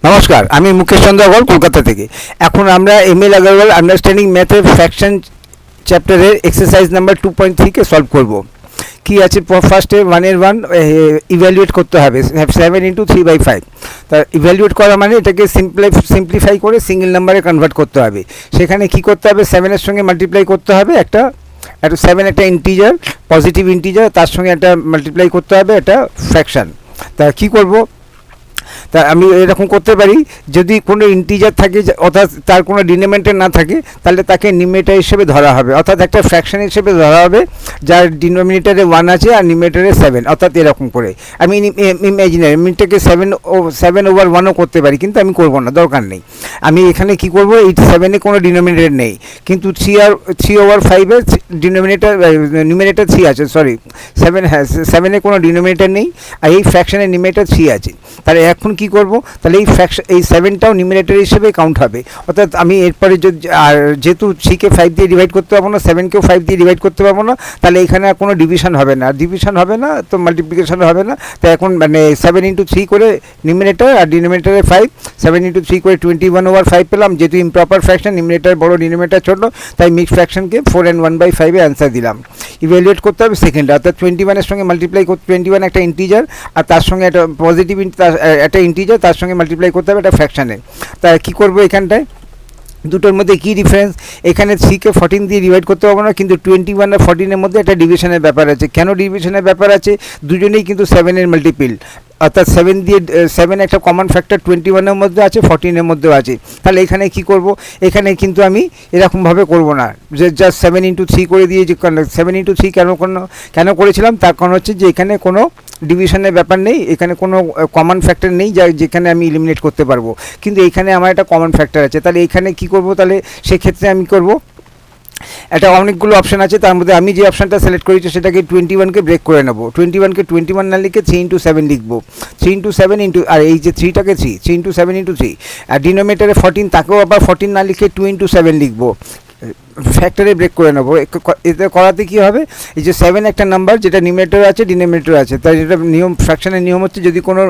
নমস্কার, আমি মুকেশ চন্দ্র আগরওয়াল কলকাতা থেকে। এখন আমরা এমএল আগরওয়াল আন্ডারস্ট্যান্ডিং ম্যাথের ফ্র্যাকশন চ্যাপ্টারের এক্সারসাইজ নাম্বার 2.3 কে সলভ করব। কি আছে, ফার্স্টে 1 ইভ্যালুয়েট করতে হবে 7 × 3/5। তা ইভ্যালুয়েট করা মানে এটাকে সিম্পলিফাই করে সিঙ্গেল নাম্বারে কনভার্ট করতে হবে। সেখানে কি করতে হবে, 7-এর সঙ্গে মাল্টিপ্লাই করতে হবে একটা 7 একটা ইন্টিজার, পজিটিভ ইন্টিজার, তার সঙ্গে একটা মাল্টিপ্লাই করতে হবে একটা ফ্র্যাকশন। তা কি করব, তা আমি এরকম করতে পারি, যদি কোনো ইন্টিজার থাকে অর্থাৎ তার কোনো ডিনোমিনেটর না থাকে, তাহলে তাকে নিউমারেটর হিসেবে ধরা হবে, অর্থাৎ একটা ফ্র্যাকশন হিসেবে ধরা হবে যার ডিনোমিনেটরে 1 আছে আর নিউমারেটরে 7, অর্থাৎ এরকম করে আমি ইমাজিনারি মিনটাকে 7/1ও করতে পারি, কিন্তু আমি করব না, দরকার নেই। আমি এখানে কি করব, এই 7-এ কোনো ডিনোমিনেটর নেই, কিন্তু 3/5-এর নিউমারেটর 3 আছে, সরি 7-এ কোনো ডিনোমিনেটর নেই, আর এই ফ্র্যাকশনের নিউমারেটর 3 আছে। তাহলে এখন কি করব, তাহলে এই 7টাও নিউমারেটর হিসেবে কাউন্ট হবে, অর্থাৎ আমি এরপরে আর যেহেতু 3-কে 5 দিয়ে ডিভাইড করতে পারবো না, 7-কেও 5 দিয়ে ডিভাইড করতে পারবো না, তাহলে এখানে আর কোনো ডিভিশন হবে না, তো মাল্টিপ্লিকেশন হবে না। তাই এখন মানে 7 × 3 করে নিউমারেটর আর ডিনোমিনেটরে 5, 7 × 3 করে 21/5 পেলাম। যেহেতু ইমপ্রপার ফ্র্যাকশন, নিউমারেটর বড় ডিনোমিনেটর ছোটো, তাই মিক্সড ফ্র্যাকশনকে 4 and 1/5 অ্যান্সার দিলাম। ইভ্যালুয়েট করতে হবে সেকেন্ডে, অর্থাৎ 21-এর সঙ্গে মাল্টিপ্লাই করতে, 21 একটা ইন্টিজার আর তার সঙ্গে একটা পজিটিভ একটা ইন্টিজার, তার সঙ্গে মাল্টিপ্লাই করতে হবে একটা ফ্র্যাকশানে। তা কী করবো, এখানটায় দুটোর মধ্যে কী ডিফারেন্স, এখানে 3-কে 14 দিয়ে ডিভাইড করতে পারবো না, কিন্তু 21 আর 14-এর মধ্যে একটা ডিভিশনের ব্যাপার আছে। কেন ডিভিশনের ব্যাপার আছে, দুজনেই কিন্তু 7-এর মাল্টিপিল, অর্থাৎ 7 একটা কমন ফ্যাক্টর 21-এর মধ্যে আছে, 14-এর মধ্যেও আছে। তাহলে এখানে কি করব, এখানে কিন্তু আমি এরকমভাবে করব না যে জাস্ট 7 × 3 করে দিয়ে, যে 7 × 3 কেন করেছিলাম, তার কারণ হচ্ছে যে এখানে কোনো ডিভিশনের ব্যাপার নেই, এখানে কোনো কমন ফ্যাক্টর নেই যেখানে আমি এলিমিনেট করতে পারবো, কিন্তু এখানে আমার একটা কমন ফ্যাক্টর আছে। তাহলে এখানে কি করব, তাহলে সেক্ষেত্রে আমি করব, একটা অনেকগুলো অপশান আছে, তার মধ্যে আমি যে অপশানটা সিলেক্ট করেছি সেটাকে 21-কে ব্রেক করে নেব। 21-কে 21 না লিখে 3 × 7 লিখবো, 3 × 7 আর এই যে 3টাকে 3 × 7 × 3, আর ডিনোমিনেটরে 14, তাকেও আবার 14 না লিখে 2 × 7 লিখবো, ফ্যাক্টরে ব্রেক করে নেবো। এতে করাতে কী হবে, এই যে 7 একটা নাম্বার যেটা নিউমারেটর আছে ডিনোমিনেটর আছে, তাই যেটা নিয়ম, ফ্র্যাকশনের নিয়ম হচ্ছে যদি কোনো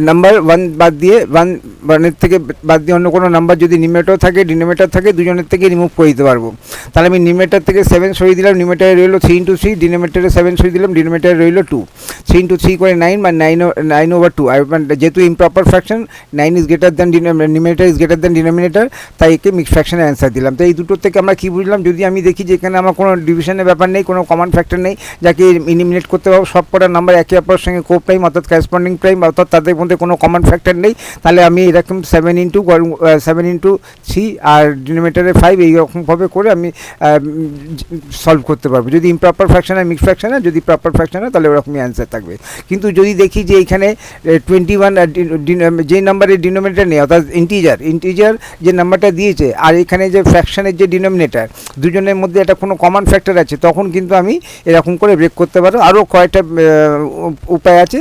নাম্বার 1 বাদ দিয়ে 1-এর থেকে বাদ দিয়ে অন্য কোনো নাম্বার যদি নিউমারেটর থাকে ডিনোমিনেটর থাকে, দুজনের থেকে রিমুভ করে দিতে পারবো। তাহলে আমি নিউমারেটর থেকে 7 সরিয়ে দিলাম, নিউমারেটরে রইলো 3 × 3, ডিনোমিনেটরে 7 সরিয়ে দিলাম, ডিনোমিনেটরে রইলো 2, 3 × 3 করে 9, বা 9/2। আর যেহেতু improper fraction, 9 is greater than numerator is greater than denominator, তাই একে মিক্সড ফ্র্যাকশনে অ্যান্সার দিলাম। তো এই দুটোর থেকে আমরা কী বুঝলাম, যদি আমি দেখি যে এখানে আমার কোনো ডিভিশনের ব্যাপার নেই, কোনো কমন ফ্যাক্টর নেই যাকে এলিমিনেট করতে পারবো, সব কটা নাম্বার একে অপরের সঙ্গে কো প্রাইম অর্থাৎ করেসপন্ডিং প্রাইম, অর্থাৎ তাদের মধ্যে কোনো কমন ফ্যাক্টর নেই, তাহলে আমি এরকম 7 × 3 আর ডিনোমিনেটরে 5 এইরকমভাবে করে আমি সলভ করতে পারবো। যদি ইমপ্রপার ফ্র্যাকশন হয় মিক্সড ফ্র্যাকশন হয়, যদি প্রপার ফ্র্যাকশন হয় তাহলে ওরকমই অ্যান্সার থাকবে। কিন্তু যদি দেখি যে এখানে 21 যে নাম্বারের ডিনোমিনেটর নেই, অর্থাৎ ইন্টিজার যে নাম্বারটা দিয়েছে, আর এখানে যে ফ্র্যাকশনের যে ডিনোমিনেটর, দুজনের মধ্যে একটা কোনো কমন ফ্যাক্টর আছে, তখন কিন্তু আমি এরকম করে ব্রেক করতে পারবো। আরও কয়েকটা উপায় আছে,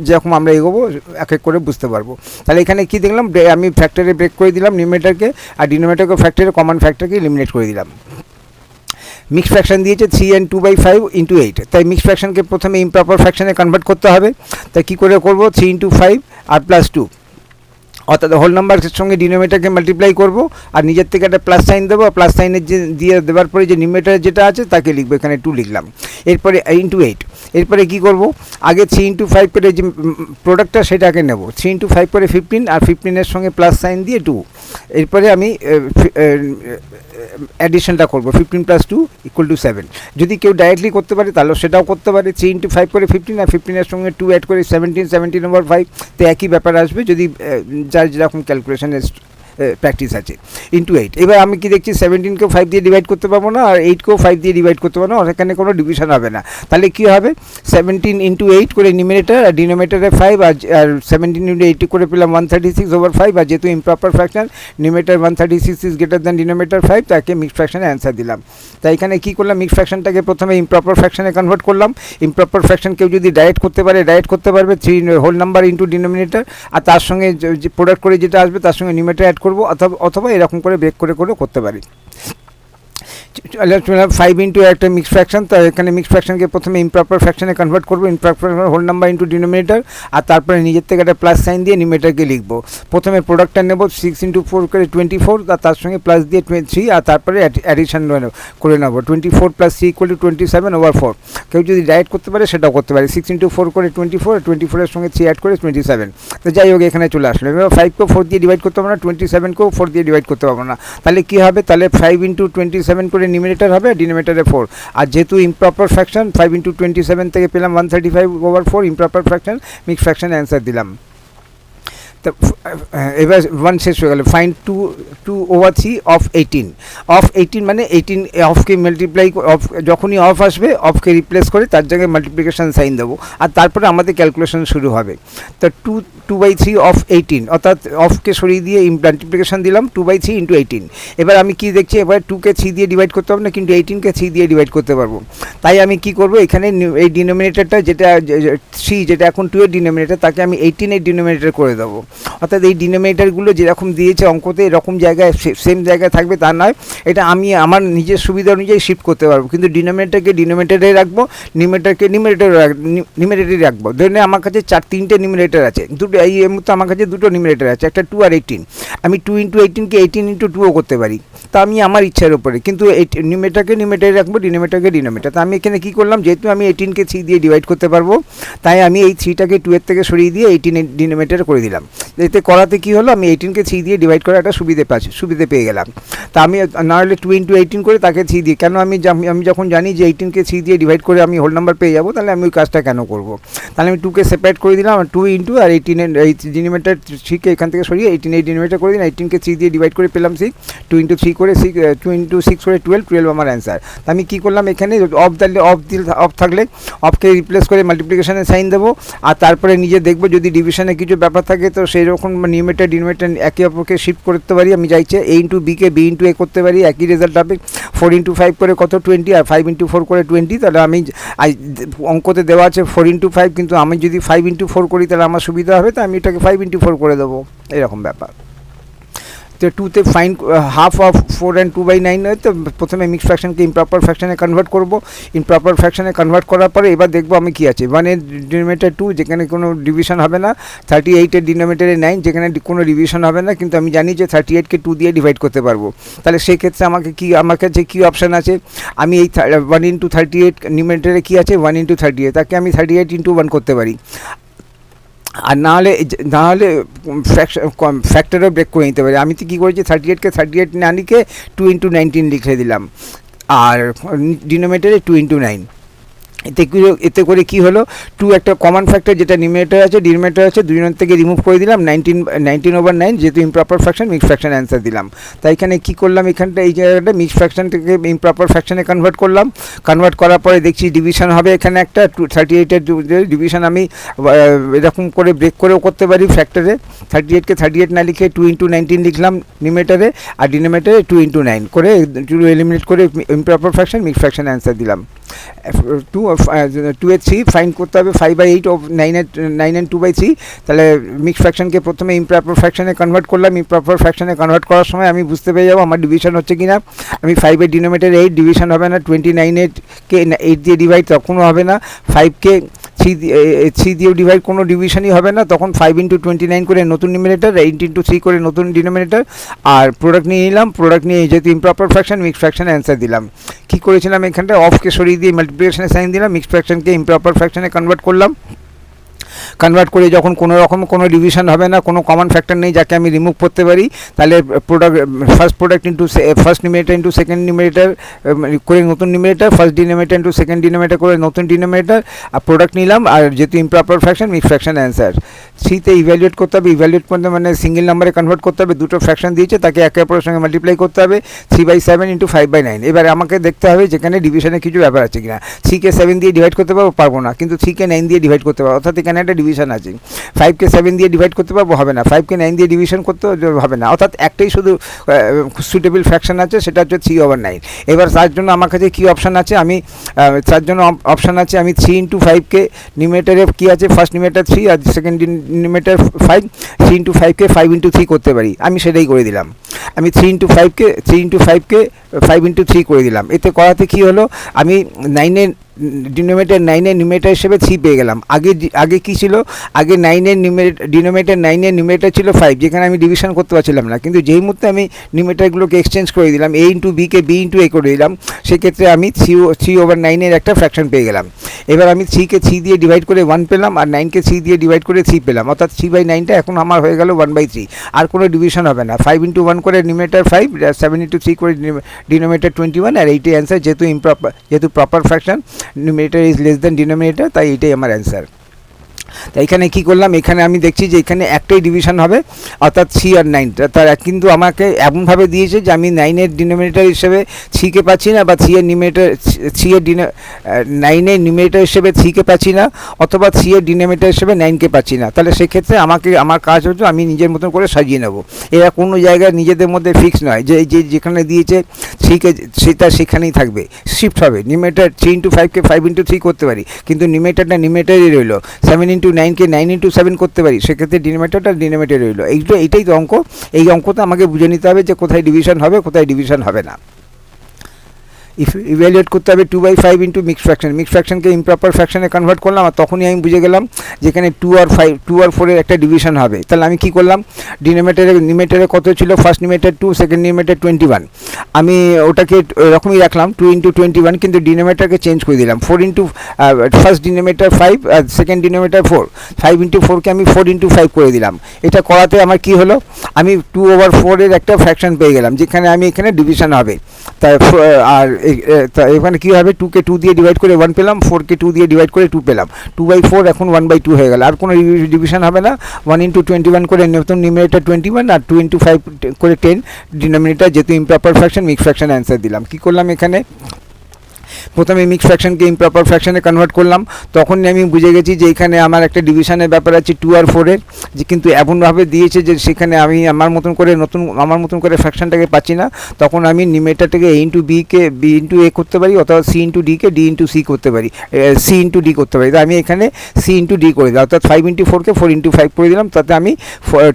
যেরকম আমরা এগোবো এক এক করে বুঝতে পারবো। তাহলে এখানে কি দেখলাম, আমি ফ্যাক্টরে ব্রেক করে দিলাম নিউমারেটরকে, আর ডিনোমিনেটরকে ফ্যাক্টরে কমন ফ্যাক্টরকে এলিমিনেট করে দিলাম। মিক্সড ফ্র্যাকশন দিয়েছে 3 and 2/5 × 8, তাই মিক্সড ফ্র্যাকশনকে প্রথমে ইমপ্রপার ফ্র্যাকশনে কনভার্ট করতে হবে। তাই কী করে করবো, 3 × 5 আর +2, অর্থাৎ হোল নাম্বারের সঙ্গে ডিনোমিনেটরকে মাল্টিপ্লাই করব, আর নিজের থেকে একটা প্লাস সাইন দেবো, প্লাস সাইনের যে দিয়ে দেওয়ার পরে যে নিউমারেটর যেটা আছে তাকে লিখবো, এখানে 2 লিখলাম। এরপরে × 8, এরপরে কী করব, আগে 3 × 5 করে যে প্রোডাক্টটা সেটাকে নেব, 3 × 5 করে 15, আর 15-এর সঙ্গে প্লাস সাইন দিয়ে 2, এরপরে আমি অ্যাডিশনটা করবো, 15 + 2 = 7। যদি কেউ ডাইরেক্টলি করতে পারে তাহলে সেটাও করতে পারে, 3 × 5 করে 15, আর 15-এর সঙ্গে 2 অ্যাড করে 17/5, তো একই ব্যাপার আসবে, যদি যার যেরকম ক্যালকুলেশনের প্র্যাকটিস আছে। × 8, এবার আমি কি দেখছি 17-কেও 5 দিয়ে ডিভাইড করতে পারবো না, আর 8-কেও 5 দিয়ে ডিভাইড করতে পারবো না, সেখানে কোনো ডিভিশন হবে না। তাহলে কী হবে, 17 × 8 করে নিউমারেটর, আর ডিনোমিনেটরে 5, আর 17 × 8 করে পেলাম 136/5, আর যেহেতু improper fraction, numerator 136 is greater than denominator 5, তাকে মিক্সড ফ্র্যাকশনে অ্যান্সার দিলাম। তাই এখানে কী করলাম, মিক্সড ফ্র্যাকশনটাকে প্রথমে ইমপ্রপার ফ্র্যাকশনে কনভার্ট করলাম। ইমপ্রপার ফ্র্যাকশন কেউ যদি ডাইরেক্ট করতে পারবে 3 হোল নাম্বার × ডিনোমিনেটর, আর তার সঙ্গে যে প্রোডাক্ট করে যেটা আসবে তার সঙ্গে নিউমারেটর অ্যাড করবো, অথবা এরকম করে ব্রেক করে করতে পারি। 5 ইন্টু একটা মিক্স ফ্র্যাকশন, তো এখানে মিক্স ফ্র্যাকশনকে প্রথমে ইমপ্রপার ফ্র্যাকশনে কনভার্ট করবো, improper whole number into denominator, আর তারপরে নিজের থেকে একটা প্লাস সাইন দিয়ে নিউমারেটরকে লিখবো। প্রথমে প্রোডাক্টটা নেব 6 ইন্টু 4 করে 24, আর তার সঙ্গে প্লাস দিয়ে 3, আর তারপরে অ্যাডিশন করে নেবো 24 প্লাস 3 ইকুয়াল টু 27/4। কেউ যদি ডাইরেক্ট করতে পারে সেটাও করতে পারে, 6 ইন্টু 4 করে 24, 24-এর সঙ্গে 3 অ্যাড করে 27। তো যাই হোক এখানে চলে আসলো। এবার 5কেও 4 দিয়ে ডিভাইড করতে পারবো না, 27কেও 4 দিয়ে ডিভাইড করতে পারবো না। তাহলে কী হবে, তাহলে 5 ইন্টু 27 করে নিউমারেটর হবে, ডিনোমিনেটরে 4। আর যেহেতু ইমপ্রপার ফ্র্যাকশন 5 ইন্টু 27 থেকে পেলাম 135/4 improper fraction, mix fraction answer দিলাম। তো এবার 1 শেষ হয়ে গেল। ফাইন্ড 2/3 অফ 18 মানে 18 অফকে মাল্টিপ্লাই, অফ যখনই অফ আসবে অফকে রিপ্লেস করে তার জায়গায় মাল্টিপ্লিকেশন সাইন দেবো, আর তারপরে আমাদের ক্যালকুলেশন শুরু হবে। তো 2/3 অফ 18, অর্থাৎ অফকে সরিয়ে দিয়ে মাল্টিপ্লিকেশন দিলাম 2/3 ইন্টু 18। এবার আমি কি দেখছি, এবার 2কে 3 দিয়ে ডিভাইড করতে পারবো না, কিন্তু 18কে 3 দিয়ে ডিভাইড করতে পারবো। তাই আমি কি করব, এখানে এই ডিনোমিনেটরটা যেটা 3, যেটা এখন 2 এর ডিনোমিনেটর, তাকে আমি 18 এর ডিনোমিনেটর করে দেবো। অর্থাৎ এই ডিনোমিনেটরগুলো যেরকম দিয়েছে অঙ্কতে এরকম জায়গায় সেম জায়গায় থাকবে তা নয়, এটা আমি আমার নিজের সুবিধা অনুযায়ী শিফট করতে পারবো। কিন্তু ডিনোমিনেটরকে ডিনোমিনেটরে রাখবো, নিউমারেটরকে নিউমারেটরে রাখবো। ধরে আমার কাছে 3টে নিউমারেটর আছে, দুটো এই মুহূর্তে আমার কাছে দুটো নিউমারেটর আছে, একটা 2 আর 18। আমি 2 ইন্টু 18কে 18 ইন্টু 2ও করতে পারি, তা আমি আমার ইচ্ছার উপরে। কিন্তু নিউমারেটরকে নিউমারেটরে রাখবো, ডিনোমিনেটরকে ডিনোমিনেটর। তা আমি এখানে কী করলাম, যেহেতু আমি 18কে 3 দিয়ে ডিভাইড করতে পারবো, তাই আমি এই 3টাকে 2 এর থেকে সরিয়ে দিয়ে 18 এর ডিনোমিনেটর করে দিলাম। এতে করাতে কী হলো, আমি 18কে 3 দিয়ে ডিভাইড করার একটা সুবিধে পেয়ে গেলাম। তা আমি না হলে 2 ইন্টু 18 করে তাকে 3 দিয়ে, কেন আমি যখন জানি যে 18কে 3 দিয়ে ডিভাইড করে আমি হোল নাম্বার পেয়ে যাবো, তাহলে আমি ওই কাজটা কেন করব। তাহলে আমি 2কে সেপারেট করে দিলাম, আর 2 ইন্টু আর 18 এই ডিনোমিনেটর 3কে এখান থেকে সরিয়ে 18 এই ডিনোমিনেটর করে দিন, 18কে 3 দিয়ে ডিভাইড করে পেলাম 6, 2 ইন্টু 3 করে 6, 2 ইন্টু 6 করে 12 আমার অ্যান্সার। আমি কী করলাম, এখানে অফ থাকলে অফকে রিপ্লেস করে মাল্টিপ্লিকেশনের সাইন দেবো, আর তারপরে নিজে দেখবো যদি ডিভিশনে কিছু ব্যাপার থাকে তো সেই রকম নিউমারেটর ডিনোমিনেটর একে অপরকে শিফট করতে পারি। আমি চাইছে a ইন্টু বিকে b ইন্টু a করতে পারি, একই রেজাল্ট হবে। 4 ইন্টু 5 করে কত 20, আর 5 ইন্টু 4 করে 20। তাহলে আমি অঙ্কতে দেওয়া আছে 4 ইন্টু 5, কিন্তু আমি যদি 5 ইন্টু 4 করি তাহলে আমার সুবিধা হবে, তো আমি এটাকে 5 ইন্টু 4 করে দেবো, এরকম ব্যাপার। তো 2তে ফাইন হাফ অফ 4 and 2/9 হয়, তো প্রথমে মিক্স ফ্র্যাকশনকে ইমপ্রপার ফ্র্যাকশনে কনভার্ট করবো। ইমপ্রপার ফ্র্যাকশনে কনভার্ট করার পরে এবার দেখবো আমি কী আছে। 1 এর ডিনোমিনেটর 2, যেখানে কোনো ডিভিশন হবে না। 38 এর ডিনোমিনেটরে 9, যেখানে কোনো ডিভিশন হবে না, কিন্তু আমি জানি যে 38কে 2 দিয়ে ডিভাইড করতে পারবো। তাহলে সেই ক্ষেত্রে আমার কাছে কী অপশান আছে, আমি এই 1 ইন্টু 38 নিউমারেটরে কী আছে 1 ইন্টু 38, তাকে আমি 38 ইন্টু 1 করতে পারি। আর না হলে ফ্যাক্টরও ব্রেক করে নিতে পারি। আমি তো কী করেছি, 38কে 38 না লিখে 2 ইন্টু 19 লিখে দিলাম, আর ডিনোমিনেটরে 2 ইন্টু 9। এতে করে কী হলো, 2 একটা কমন ফ্যাক্টর যেটা নিউমারেটর আছে ডিনোমিনেটর আছে, দুজনের থেকে রিমুভ করে দিলাম, 19/9, যেহেতু improper fraction mix fraction answer দিলাম। তাই এখানে কী করলাম, এখানটা এই জায়গাটা মিক্স ফ্র্যাকশন থেকে ইমপ্রপার ফ্র্যাকশনে কনভার্ট করলাম। কনভার্ট করার পরে দেখছি ডিভিশন হবে এখানে একটা 38-এর ডিভিশন আমি এরকম করে ব্রেক করেও করতে পারি ফ্যাক্টরে। 38কে 38 না লিখে 2 ইন্টু 19 লিখলাম নিউমারেটরে, আর ডিনোমিনেটরে 2 ইন্টু 9 করে 2 এলিমিনেট করে improper fraction mix fraction answer দিলাম। 2 এর 3 ফাইন করতে হবে 5/8 অফ 9 and 2/3। তাহলে মিক্স ফ্র্যাকশনকে প্রথমে ইমপ্রপার ফ্র্যাকশনে কনভার্ট করলাম। ইমপ্রপার ফ্র্যাকশনে কনভার্ট করার সময় আমি বুঝতে পেরে যাবো আমার ডিভিশন হচ্ছে কি না। আমি 5 এর ডিনোমিনেটর 8 ডিভিশন হবে না, 29-কে 8 দিয়ে ডিভাইড তখনও হবে না, 5কে 3 দিয়ে ডিভাইড কোনো ডিভিশনই হবে না, তখন 5 ইন্টু 29 করে নতুন নিউমারেটর, 8 ইন্টু 3 করে নতুন ডিনোমিনেটর, আর প্রোডাক্ট নিয়ে নিলাম। প্রোডাক্ট নিয়ে যেহেতু improper fraction mix fraction answer দিলাম। কী করেছিলাম, এখানটা অফকে সরিয়ে দিয়ে মাল্টিপ্লিকেশনের সাইন দিলাম, মিক্স ফ্র্যাকশনকে ইমপ্রপার ফ্র্যাকশনে কনভার্ট করলাম। কনভার্ট করে যখন কোনো ডিভিশন হবে না, কোনো কমন ফ্যাক্টর নেই যাকে আমি রিমুভ করতে পারি, তাহলে first numerator into second numerator করে নতুন numerator, first denominator into second denominator করে নতুন ডিনোমিনেটর, আর প্রোডাক্ট নিলাম। আর যেহেতু improper fraction mix fraction answer. 3তে ইভ্যালুয়েট করতে হবে, ইভ্যালুয়েট করতে মানে সিঙ্গেল নাম্বারে কনভার্ট করতে হবে। দুটো ফ্র্যাকশন দিয়েছে, তাকে একে অপরের সঙ্গে মাল্টিপ্লাই করতে হবে, 3/7 ইন্টু 5/9। এবার আমাকে দেখতে হবে যেখানে ডিভিশনে কিছু ব্যাপার আছে কিনা। 3কে 7 দিয়ে ডিভাইড করতে পারবো না, কিন্তু 3কে 9 দিয়ে ডিভাইড করতে পারবো, অর্থাৎ এখানে একটা একটা ডিভিশন আছে। 5কে 7 দিয়ে ডিভাইড করতে পারবো, হবে না। 5কে 9 দিয়ে ডিভিশন করতে হবে না, অর্থাৎ একটাই শুধু সুটেবল ফ্র্যাকশন আছে, সেটা হচ্ছে 3/9। এবার তার জন্য আমার কাছে কী অপশান আছে, আমি তার জন্য অপশান আছে, আমি 3 ইন্টু 5কে নিউমেটারে কী আছে, ফার্স্ট নিউমেটার 3 আর সেকেন্ড নিউমেটার 5, 3 ইন্টু 5কে 5 ইন্টু 3 করতে পারি। আমি সেটাই করে দিলাম। আমি 3 ইন্টু 5কে 5 ইন্টু 3 করে দিলাম। এতে করাতে কী হলো, আমি 9-এর ডিনোমিনেটর 9-এর নিউমেটার হিসেবে 3 পেয়ে গেলাম। আগে কী ছিল, আগে 9-এর ডিনোমিনেটর 9-এর নিউমেটার ছিল 5, যেখানে আমি ডিভিশন করতে পারছিলাম না। কিন্তু যেই মুহূর্তে আমি নিউমেটারগুলোকে এক্সচেঞ্জ করে দিলাম, a ইন্টু বিকে b ইন্টু a করে দিলাম, সেক্ষেত্রে আমি 3/9-এর একটা ফ্র্যাকশন পেয়ে গেলাম। এবার আমি 3কে 3 দিয়ে ডিভাইড করে 1 পেলাম, আর 9কে 3 দিয়ে ডিভাইড করে 3 পেলাম, অর্থাৎ 3/9টা এখন আমার হয়ে গেল 1/3। আর কোনো ডিভিশন হবে না। 5 ইন্টু 1 করে নিউমেটার 5, 7 ইন্টু 3 করে ডিনোমিনেটর 21, আর এইটাই অ্যান্সার। যেহেতু proper fraction, numerator is less than denominator, তাই এটাই আমার অ্যান্সার। তাই এখানে কী করলাম, এখানে আমি দেখছি যে এখানে একটাই ডিভিশন হবে, অর্থাৎ 3 আর 9। তার কিন্তু আমাকে এমনভাবে দিয়েছে যে আমি 9-এর ডিনোমিনেটর হিসেবে 3কে পাচ্ছি না, বা 9-এর নিউমেরেটর হিসেবে 3কে পাচ্ছি না, অথবা 3-এর ডিনোমিনেটর হিসেবে 9কে পাচ্ছি না। তাহলে সেক্ষেত্রে আমার কাজ হচ্ছে আমি নিজের মতন করে সাজিয়ে নেব। এরা কোনো জায়গায় নিজেদের মধ্যে ফিক্স নয় যে যেখানে দিয়েছে 3কে সেটা সেখানেই থাকবে, শিফট হবে। নিউমেরেটর 3 ইন্টু 5কে 5 ইন্টু 3 করতে পারি, কিন্তু নিউমেরেটরটা নিউমেরেটরই রইল। 7 ইন্টু 9কে 9 ইন্টু 7 করতে পারি, সেক্ষেত্রে ডিনোমিনেটর রইল। এইটাই তো অঙ্ক। এই অঙ্কটা আমাকে বুঝে নিতে হবে যে কোথায় ডিভিশন হবে, কোথায় ডিভিশন হবে না। ইভ্যালুয়েট করতে হবে 2/5 ইন্টু মিক্সড ফ্র্যাকশনকে ইমপ্রপার ফ্র্যাকশনে কনভার্ট করলাম, আর তখনই আমি বুঝে গেলাম যেখানে 2 আর 4-এর একটা ডিভিশন হবে। তাহলে আমি কী করলাম, নিউমেরেটরে কত ছিল, ফার্স্ট নিউমেরেটর 2, সেকেন্ড নিউমেরেটর 21, আমি ওটাকে এরকমই রাখলাম 2 ইন্টু 21, কিন্তু ডিনোমিনেটরকে চেঞ্জ করে দিলাম। 4 ইন্টু ফার্স্ট ডিনোমিনেটর 5 আর সেকেন্ড ডিনোমিনেটর 4, 5 ইন্টু 4কে আমি 4 ইন্টু 5 করে দিলাম। এটা করাতে আমার কী হলো, আমি 2/4-এর একটা ফ্র্যাকশন পেয়ে গেলাম, যেখানে আমি এখানে ডিভিশন হবে। তাই আর এখানে কী হবে, 2কে 2 দিয়ে ডিভাইড করে 1 পেলাম, 4কে 2 দিয়ে ডিভাইড করে 2 পেলাম। 2/4 এখন 1/2 হয়ে গেল। আর কোনো ডিভিশন হবে না। 1 ইন্টু 21 করে নতুন নিউমেরেটর 21, আর 2 ইন্টু 5 করে 10 ডিনোমিনেটর, যেহেতু improper fraction, mixed fraction answer দিলাম। কী করলাম, এখানে প্রথমে মিক্সড ফ্র্যাকশনকে ইমপ্রপার ফ্র্যাকশনে কনভার্ট করলাম। তখনই আমি বুঝে গেছি যে এখানে আমার একটা ডিভিশনের ব্যাপার আছে 2 আর 4-এর, যে কিন্তু এমনভাবে দিয়েছে যে সেখানে আমি আমার মতন করে ফ্র্যাকশনটাকে পাচ্ছি না। তখন আমি নিউমেরেটরটাকে a ইন্টু বিকে b ইন্টু a করতে পারি, অথবা c ইন্টু ডিকে d ইন্টু c করতে পারি, c ইন্টু d করতে পারি। তো আমি এখানে c ইন্টু d করে দিলাম, অর্থাৎ 5 ইন্টু 4কে 4 ইন্টু 5 করে দিলাম। তাতে আমি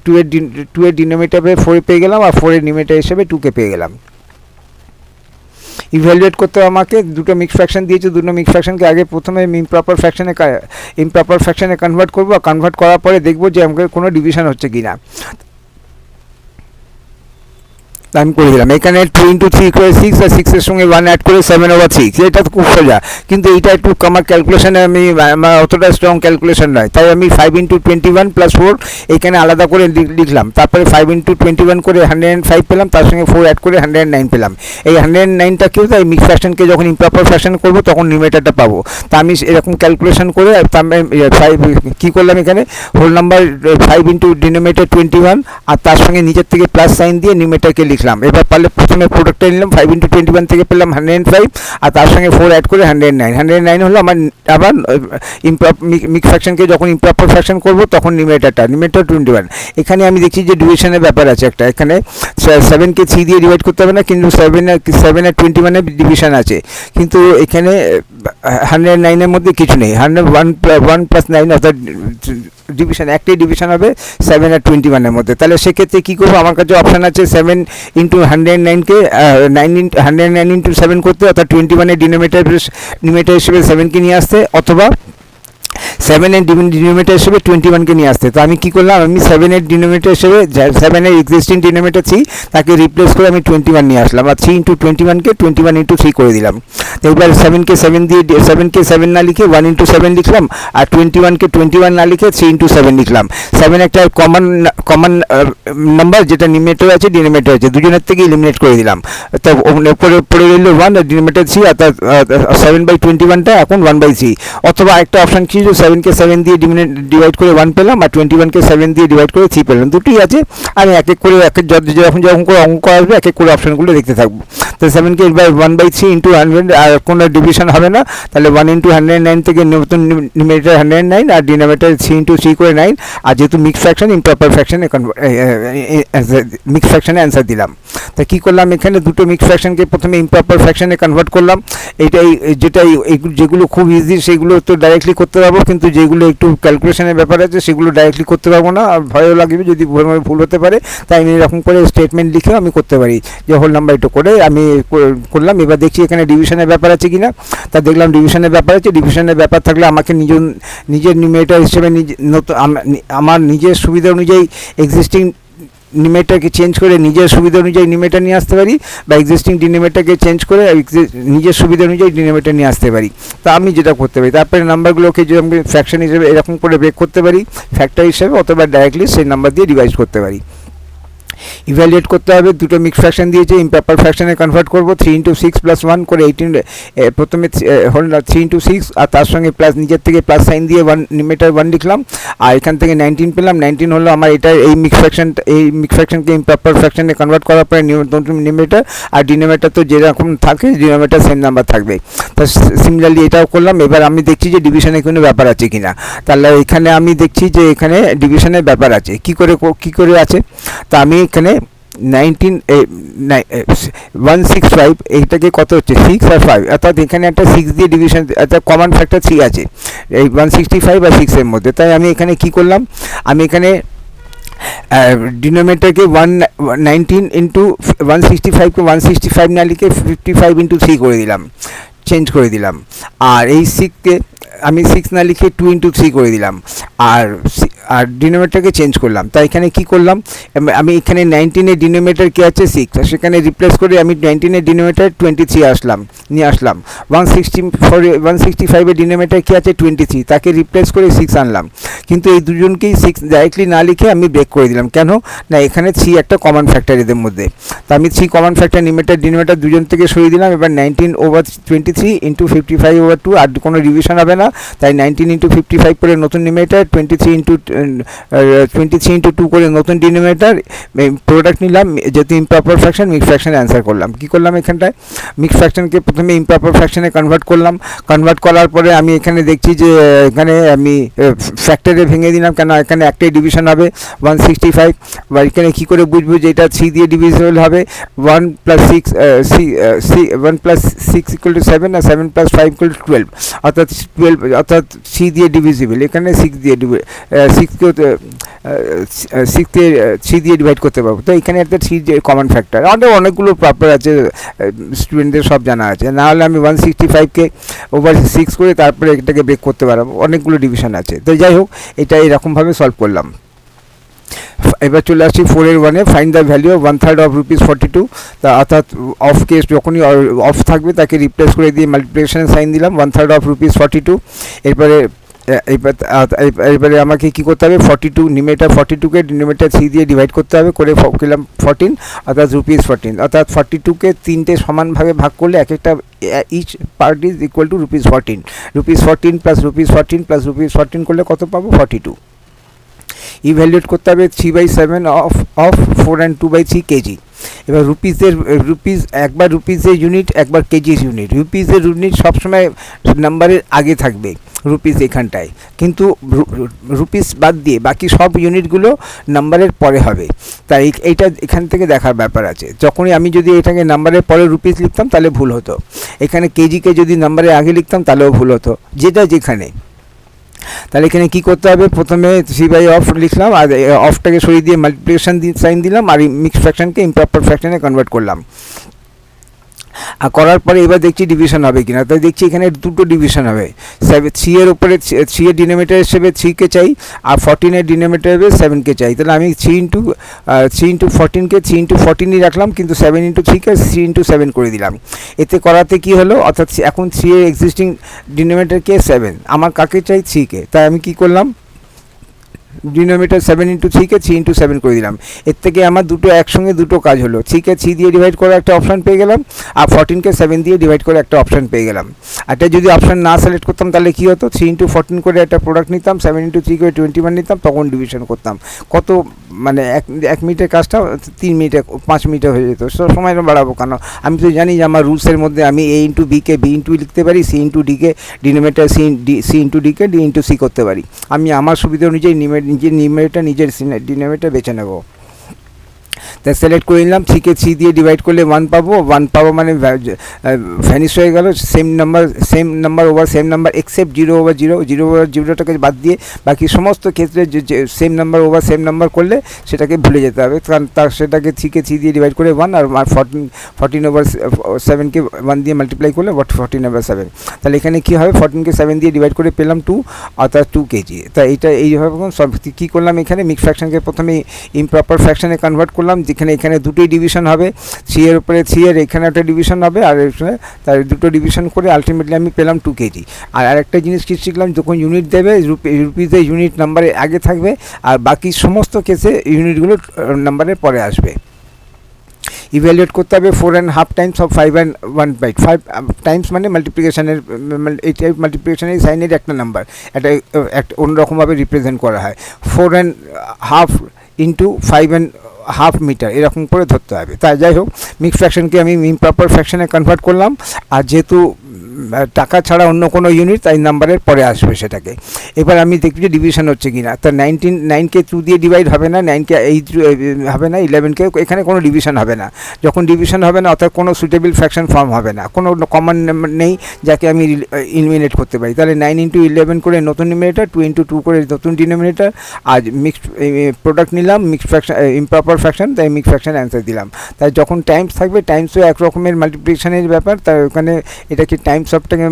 2-এর ডিনোমিনেটরে 4 পেয়ে গেলাম, আর 4-এর নিউমেরেটর হিসেবে 2কে পেয়ে গেলাম। ইভ্যালুয়েট করতে আমাকে দুটো মিক্সড ফ্র্যাকশন দিয়েছে, দুটো মিক্সড ফ্র্যাকশনকে আগে প্রথমে ইমপ্রপার ফ্র্যাকশনে কনভার্ট করবো, আর কনভার্ট করার পরে দেখবো যে আমাকে কোনো ডিভিশন হচ্ছে কি না। আমি করে দিলাম। এখানে 2 ইন্টু 3 করে 6, আর 6-এর সঙ্গে 1 অ্যাড করে 7/6। এটা তো খুব সোজা, কিন্তু এইটা একটু আমার ক্যালকুলেশনে আমার অতটা স্ট্রং ক্যালকুলেশন নয়, তাই আমি 5 ইন্টু 21 প্লাস 4 এখানে আলাদা করে লিখলাম। তারপরে 5 ইন্টু 21 করে 105 পেলাম, তার সঙ্গে 4 অ্যাড করে 109 পেলাম। এই 109টা কেউ তাই মিক্সড ফ্র্যাকশনকে যখন ইমপ্রপার ফ্র্যাকশন করবো তখন নিউমেরেটরটা পাবো। তা আমি এরকম ক্যালকুলেশন করে 5 কী করলাম, এখানে হোল নাম্বার 5 ইন্টু ডিনোমিনেটর 21, আর তার সঙ্গে নিচের থেকে প্লাস সাইন দিয়ে নিউমেরেটরকে লিখলাম। এবার পারলে প্রথমে প্রোডাক্টটা নিলাম, 5 ইন্টু 21 থেকে পেলাম 105, আর তার সঙ্গে 4 অ্যাড করে 109 হলো আমার। আবার মিক্সড ফ্র্যাকশনকে যখন ইমপ্রপার ফ্র্যাকশন করবো তখন নিউমেরেটর 21। এখানে আমি দেখছি যে ডিভিশনের ব্যাপার আছে একটা। এখানে 7কে 3 দিয়ে ডিভাইড করতে হবে না, কিন্তু 7 আর 21-এর ডিভিশন আছে, কিন্তু এখানে 109-এর মধ্যে কিছু নেই। 1 প্লাস 9 অর্থাৎ ডিভিশন, একটাই ডিভিশন হবে 7 আর 21-এর মধ্যে। তাহলে সেক্ষেত্রে কী করবো, আমার কাছে অপশান আছে 7 ইন্টু 109কে 109 ইন্টু 7 করতে, অর্থাৎ 21-এর ডিনোমিনেটর হিসেবে 7কে নিয়ে আসতে, অথবা 7-এর ডিনোমিনেটর হিসেবে 21কে নিয়ে আসতে। তো আমি কী করলাম, আমি 7-এর ডিনোমিনেটর হিসেবে 7-এর এক্সিস্টিং ডিনোমিনেটর 3 তাকে রিপ্লেস করে আমি 21 নিয়ে আসলাম, আর 3 ইন্টু 21কে 21 ইন্টু 3 করে দিলাম। তো এবার 7কে 7 না লিখে 1 ইন্টু 7 লিখলাম, আর 21কে 21 না লিখে 3 ইন্টু 7 লিখলাম। 7 একটা কমন নাম্বার, যেটা নিউমেরেটর আছে ডিনোমিনেটর আছে, দুজনের থেকে এলিমিনেট করে দিলাম। তো পড়ে রইল 1 আর ডিনোমিনেটর 3, অর্থাৎ 7/21টা এখন 1/3। অথবা একটা অপশান ছিল যে 7কে 7 দিয়ে ডিভাইড করে 1 পেলাম, আর 21কে 7 দিয়ে ডিভাইড করে 3 পেলাম, দুটোই আছে। আমি এক এক করে যখন যখন করে অঙ্ক আসবে এক এক করে অপশানগুলো দেখতে থাকবো। তো 7কে 1/3 ইন্টু 100, আর কোনো ডিভিশন হবে না, তাহলে 1 ইন্টু 109 থেকে নতুন নিউমেরেটর 109, আর ডিনোমিনেটর 3 ইন্টু 3 করে 9, আর যেহেতু মিক্স ফ্র্যাকশন ইমপ্রপার ফ্র্যাকশনে মিক্স ফ্র্যাকশনে অ্যান্সার দিলাম। তা কী করলাম, এখানে দুটো মিক্স ফ্র্যাকশনকে প্রথমে ইমপ্রপার ফ্র্যাকশনে কনভার্ট করলাম। এইটাই যেগুলো খুব ইজি সেগুলো তো ডাইরেক্টলি করতে পারবো, কিন্তু যেগুলো একটু ক্যালকুলেশনের ব্যাপার আছে সেগুলো ডাইরেক্টলি করতে পারবো না, আর ভয়ও লাগবে যদি ভুল হতে পারে। তাই আমি এরকম করে স্টেটমেন্ট লিখেও আমি করতে পারি, যে হোল নাম্বার একটু করে আমি করলাম। এবার দেখছি এখানে ডিভিশনের ব্যাপার আছে কিনা। তা দেখলাম ডিভিশনের ব্যাপার আছে। ডিভিশনের ব্যাপার থাকলে আমাকে নিজের নিউমেরেটর হিসেবে আমার নিজের সুবিধা অনুযায়ী এক্সিস্টিং নিউমেরেটরকে চেঞ্জ করে নিজের সুবিধা অনুযায়ী নিউমেরেটর নিয়ে আসতে পারি, বা এক্সিস্টিং ডিনোমিনেটরকে চেঞ্জ করে নিজের সুবিধা অনুযায়ী ডিনোমিনেটর নিয়ে আসতে পারি। তা আমি যেটা করতে পারি, তারপরে নাম্বারগুলোকে যদি আমি ফ্র্যাকশন হিসেবে এরকম করে ব্রেক করতে পারি ফ্যাক্টর হিসেবে, অথবা ডাইরেক্টলি সেই নাম্বার দিয়ে ডিভাইড করতে পারি। ইভ্যালুয়েট করতে হবে, দুটো মিক্স ফ্র্যাকশন দিয়েছে, ইমপ্রপার ফ্র্যাকশনে কনভার্ট করবো। 3 ইন্টু 6 প্লাস 1 করে 18, প্রথমে হোল 3 ইন্টু 6, আর তার সঙ্গে প্লাস নিজের থেকে প্লাস সাইন দিয়ে 1 নিউমেরেটর 1 লিখলাম, আর এখান থেকে 19 পেলাম। 19 হলো আমার এটা এই মিক্স ফ্র্যাকশনকে ইমপ্রপার ফ্র্যাকশনে কনভার্ট করার পরে নতুন নিউমেরেটর, আর ডিনোমিনেটর তো যেরকম থাকে ডিনোমিনেটর সেম নাম্বার থাকবে। তা সিমিলারলি এটাও করলাম। এবার আমি দেখছি যে ডিভিশনে কোনো ব্যাপার আছে কিনা। তাহলে এখানে আমি দেখছি যে এখানে ডিভিশনের ব্যাপার আছে। কি করে আছে, তা আমি এখানে 165, এইটাকে কত হচ্ছে 6 আর 5, অর্থাৎ এখানে একটা 6 দিয়ে ডিভিশন, অর্থাৎ কমন ফ্যাক্টর 3 আছে এই 165 আর 6 এর মধ্যে। তাই আমি এখানে কি করলাম, আমি এখানে ডিনোমিনেটরকে 119 ইন্টু 165কে 165 না লিখে 55 ইন্টু 3 করে দিলাম, চেঞ্জ করে দিলাম। আর এই 6কে আমি 6 না লিখে 2 ইন্টু 3 করে দিলাম, আর ডিনোমিনেটরকে চেঞ্জ করলাম। তাই এখানে কি করলাম, আমি এখানে 19-এর ডিনোমিনেটর কি আছে 6, সেখানে রিপ্লেস করে আমি 19-এর ডিনোমিনেটর 23 নিয়ে আসলাম। 165-এর ডিনোমিনেটর কি আছে 23, তাকে রিপ্লেস করে 6 আনলাম। কিন্তু এই দুজনকেই 6 ডাইরেক্টলি না লিখে আমি ব্রেক করে দিলাম। কেন না, এখানে 3 একটা কমন ফ্যাক্টর এদের মধ্যে। তা আমি 3 কমন ফ্যাক্টর ডিনোমিনেটর দুজন থেকে সরিয়ে দিলাম। এবার 19/23 ইন্টু 55/2, আর কোনো রিভিশন হবে না। তাই 19 ইন্টু 55 করে নতুন ডিনোমিনেটর, 23 ইন্টু 2 করে নতুন ডিনোমিনেটর, প্রোডাক্ট নিলাম। যেহেতু ইমপ্রপার ফ্র্যাকশন মিক্স ফ্র্যাকশনে অ্যান্সার করলাম। কী করলাম, এখানটায় মিক্স ফ্র্যাকশনকে প্রথমে ইমপ্রপার ফ্র্যাকশনে কনভার্ট করলাম। কনভার্ট করার পরে আমি এখানে দেখছি যে এখানে আমি ফ্যাক্টরে ভেঙে দিলাম, কেন এখানে একটাই ডিভিশন হবে 165। বা এখানে কী করে বুঝবো যে এটা 3 দিয়ে ডিভিজিবল হবে, 1 + 6 = 7, আর 7 + 5 = 12, অর্থাৎ 3 দিয়ে ডিভিজিবল। এখানে 6 দিয়ে 3 দিয়ে ডিভাইড করতে পারবো। তো এখানে একটা 3 যে কমন ফ্যাক্টর, আমাদের অনেকগুলো প্রপার আছে, স্টুডেন্টদের সব জানা আছে। না হলে আমি 165কে ওভার 6 করে তারপরে এটাকে ব্রেক করতে পারবো, অনেকগুলো ডিভিশন আছে। তো যাই হোক, এটা এরকমভাবে সলভ করলাম। এবার চলে আসছি 4-এর 1-এ, find the value of 1/3 of ₹42। তা অর্থাৎ অফ কেস যখনই অফ থাকবে তাকে রিপ্লেস করে দিয়ে মাল্টিপ্লিকেশনের সাইন দিলাম, 1/3 অফ ₹42। এরপরে আমাকে কী করতে হবে, 42 নিউমেরেটর 42কে ডিনোমিনেটর 3 দিয়ে ডিভাইড করতে হবে, করে পেলাম 14, অর্থাৎ ₹14। অর্থাৎ 42কে 3টে সমানভাবে ভাগ করলে এক একটা each part is equal to ₹14। ₹14 plus ₹14 plus ₹14 করলে কত পাবো, 42। ইভ্যালুয়েট করতে হবে 3/7 অফ 4 and 2/3 কেজি। এবার একবার রুপিসের ইউনিট, একবার কেজির ইউনিট। রুপিসের ইউনিট সবসময় নাম্বারের আগে থাকবে, রুপিস এখানটায়, কিন্তু রুপিস বাদ দিয়ে বাকি সব ইউনিটগুলো নাম্বারের পরে হবে। তাই এইটা এখান থেকে দেখার ব্যাপার আছে। যখনই আমি যদি এটাকে নাম্বারের পরে রুপিস লিখতাম তাহলে ভুল হতো, এখানে কেজিকে যদি নাম্বারের আগে লিখতাম তাহলেও ভুল হতো, যেটা যেখানে। তাহলে এখানে কী করতে হবে, প্রথমে 3/অফ লিখলাম, আর অফটাকে সরিয়ে দিয়ে মাল্টিপ্লিকেশন সাইন দিলাম, আর মিক্স ফ্র্যাকশনকে ইমপ্রপার ফ্র্যাকশনে কনভার্ট করলাম। আর করার পরে এবার দেখছি ডিভিশন হবে কিনা। তাই দেখছি এখানে দুটো ডিভিশন হবে, 3-এর উপরে 3-এর ডিনোমিনেটর হিসেবে 3কে চাই, আর 14-এর ডিনোমিনেটর হিসেবে 7কে চাই। তাহলে আমি 3 ইন্টু 14কে 3 ইন্টু 14ই রাখলাম, কিন্তু 7 ইন্টু 3কে 3 ইন্টু 7 করে দিলাম। এতে করাতে কি হলো, অর্থাৎ এখন 3-এর এক্সিস্টিং ডিনোমিনেটরকে 7, আমার কাকে চাই 3কে। তাই আমি কি করলাম, ডিনোমিনেটর 7 ইন্টু 3কে 3 ইন্টু 7 করে দিলাম। এর থেকে আমার দুটো একসঙ্গে দুটো কাজ হলো, 3কে 3 দিয়ে ডিভাইড করে একটা অপশান পেয়ে গেলাম, আর 14কে 7 দিয়ে ডিভাইড করে একটা অপশান পেয়ে গেলাম। এটা যদি অপশান না সিলেক্ট করতাম তাহলে কী হতো, 3 ইন্টু 14 করে একটা প্রোডাক্ট নিতাম, 7 ইন্টু 3 করে 21 নিতাম, তখন ডিভিশন করতাম। কত মানে এক মিনিটের কাজটা 3 মিনিটে 5 মিনিটে হয়ে যেত। সময় বাড়াবো কেন, আমি তো জানি যে আমার রুলসের মধ্যে আমি এ ইন্টু বিকে বি ইন্টু লিখতে পারি, সি ইন্টু ডিকে ডিনোমিনেটর সি ইন্টু ডিকে ডি ইন্টু সি করতে পারি। আমি আমার সুবিধা অনুযায়ী নিজের নিউমারেটর নিজের ডিনোমিনেটর বেছে নেব। তাই সিলেক্ট করে নিলাম, 3কে 3 দিয়ে ডিভাইড করলে 1 পাবো, 1 পাবো মানে ভ্যানিশ হয়ে গেল, same number over same number except 0 over 0, 0 over 0টাকে বাদ দিয়ে বাকি সমস্ত ক্ষেত্রে যে same number over same number করলে সেটাকে ভুলে যেতে হবে, কারণ সেটাকে 3কে 3 দিয়ে ডিভাইড করে 1, আর 14 ওভার 7কে 1 দিয়ে মাল্টিপ্লাই করলে 14 ওভার 7। তাহলে এখানে কী হবে, 14কে 7 দিয়ে ডিভাইড করে পেলাম 2, অর্থাৎ 2 কেজি। তাই এইভাবে সব কী করলাম, এখানে মিক্স ফ্র্যাকশনকে প্রথমে ইমপ্রপার ফ্র্যাকশনে কনভার্ট করলাম, যেখানে এখানে দুটোই ডিভিশন হবে, 3 এর উপরে 3 এর এখানে একটা ডিভিশন হবে, আর এখানে তার দুটো ডিভিশন করে আলটিমেটলি আমি পেলাম 2 কেজি। আর আরেকটা জিনিস কি শিখলাম, যখন ইউনিট দেবে রুপিতে ইউনিট নাম্বারে আগে থাকবে, আর বাকি সমস্ত কেসে ইউনিটগুলো নাম্বারের পরে আসবে। ইভ্যালুয়েট করতে হবে 4.5 টাইমস অফ 5 and 1/5 টাইমস মানে মাল্টিপ্লিকেশনের, এই টাইপ মাল্টিপ্লিকেশনের সাইনের একটা নাম্বার, এটা অন্যরকমভাবে রিপ্রেজেন্ট করা হয়। 4.5 ইন্টু 5.5 মিটার এরকম করে ধরতে হবে। তাই যাই হোক, মিক্স ফ্র্যাকশনকে আমি ইমপ্রপার ফ্র্যাকশনে কনভার্ট করলাম, আর যেহেতু টাকা ছাড়া অন্য কোনো ইউনিট তাই নাম্বারের পরে আসবে সেটাকে। এবার আমি দেখি যে ডিভিশন হচ্ছে কি না। তা 9কে 2 দিয়ে ডিভাইড হবে না, 9কে 8 হবে না, 11কে এখানে কোনো ডিভিশন হবে না। যখন ডিভিশন হবে না অর্থাৎ কোনো সুইটেবল ফ্র্যাকশন ফর্ম হবে না, কোনো কমন নেই যাকে আমি ইলিমিনেট করতে পারি। তাহলে 9 ইন্টু 11 করে নতুন নিউমারেটর, 2 ইন্টু 2 করে নতুন ডিনোমিনেটর, আজ মিক্সড প্রোডাক্ট নিলাম, মিক্সড ফ্র্যাকশন ইমপ্রপার ফ্র্যাকশন, তাই মিক্সড ফ্র্যাকশন অ্যান্সার দিলাম। তাই যখন টাইমস থাকবে, টাইমসও এক রকমের মাল্টিপ্লিকেশনের ব্যাপার, তাই ওখানে এটাকে টাইমস সবটাকে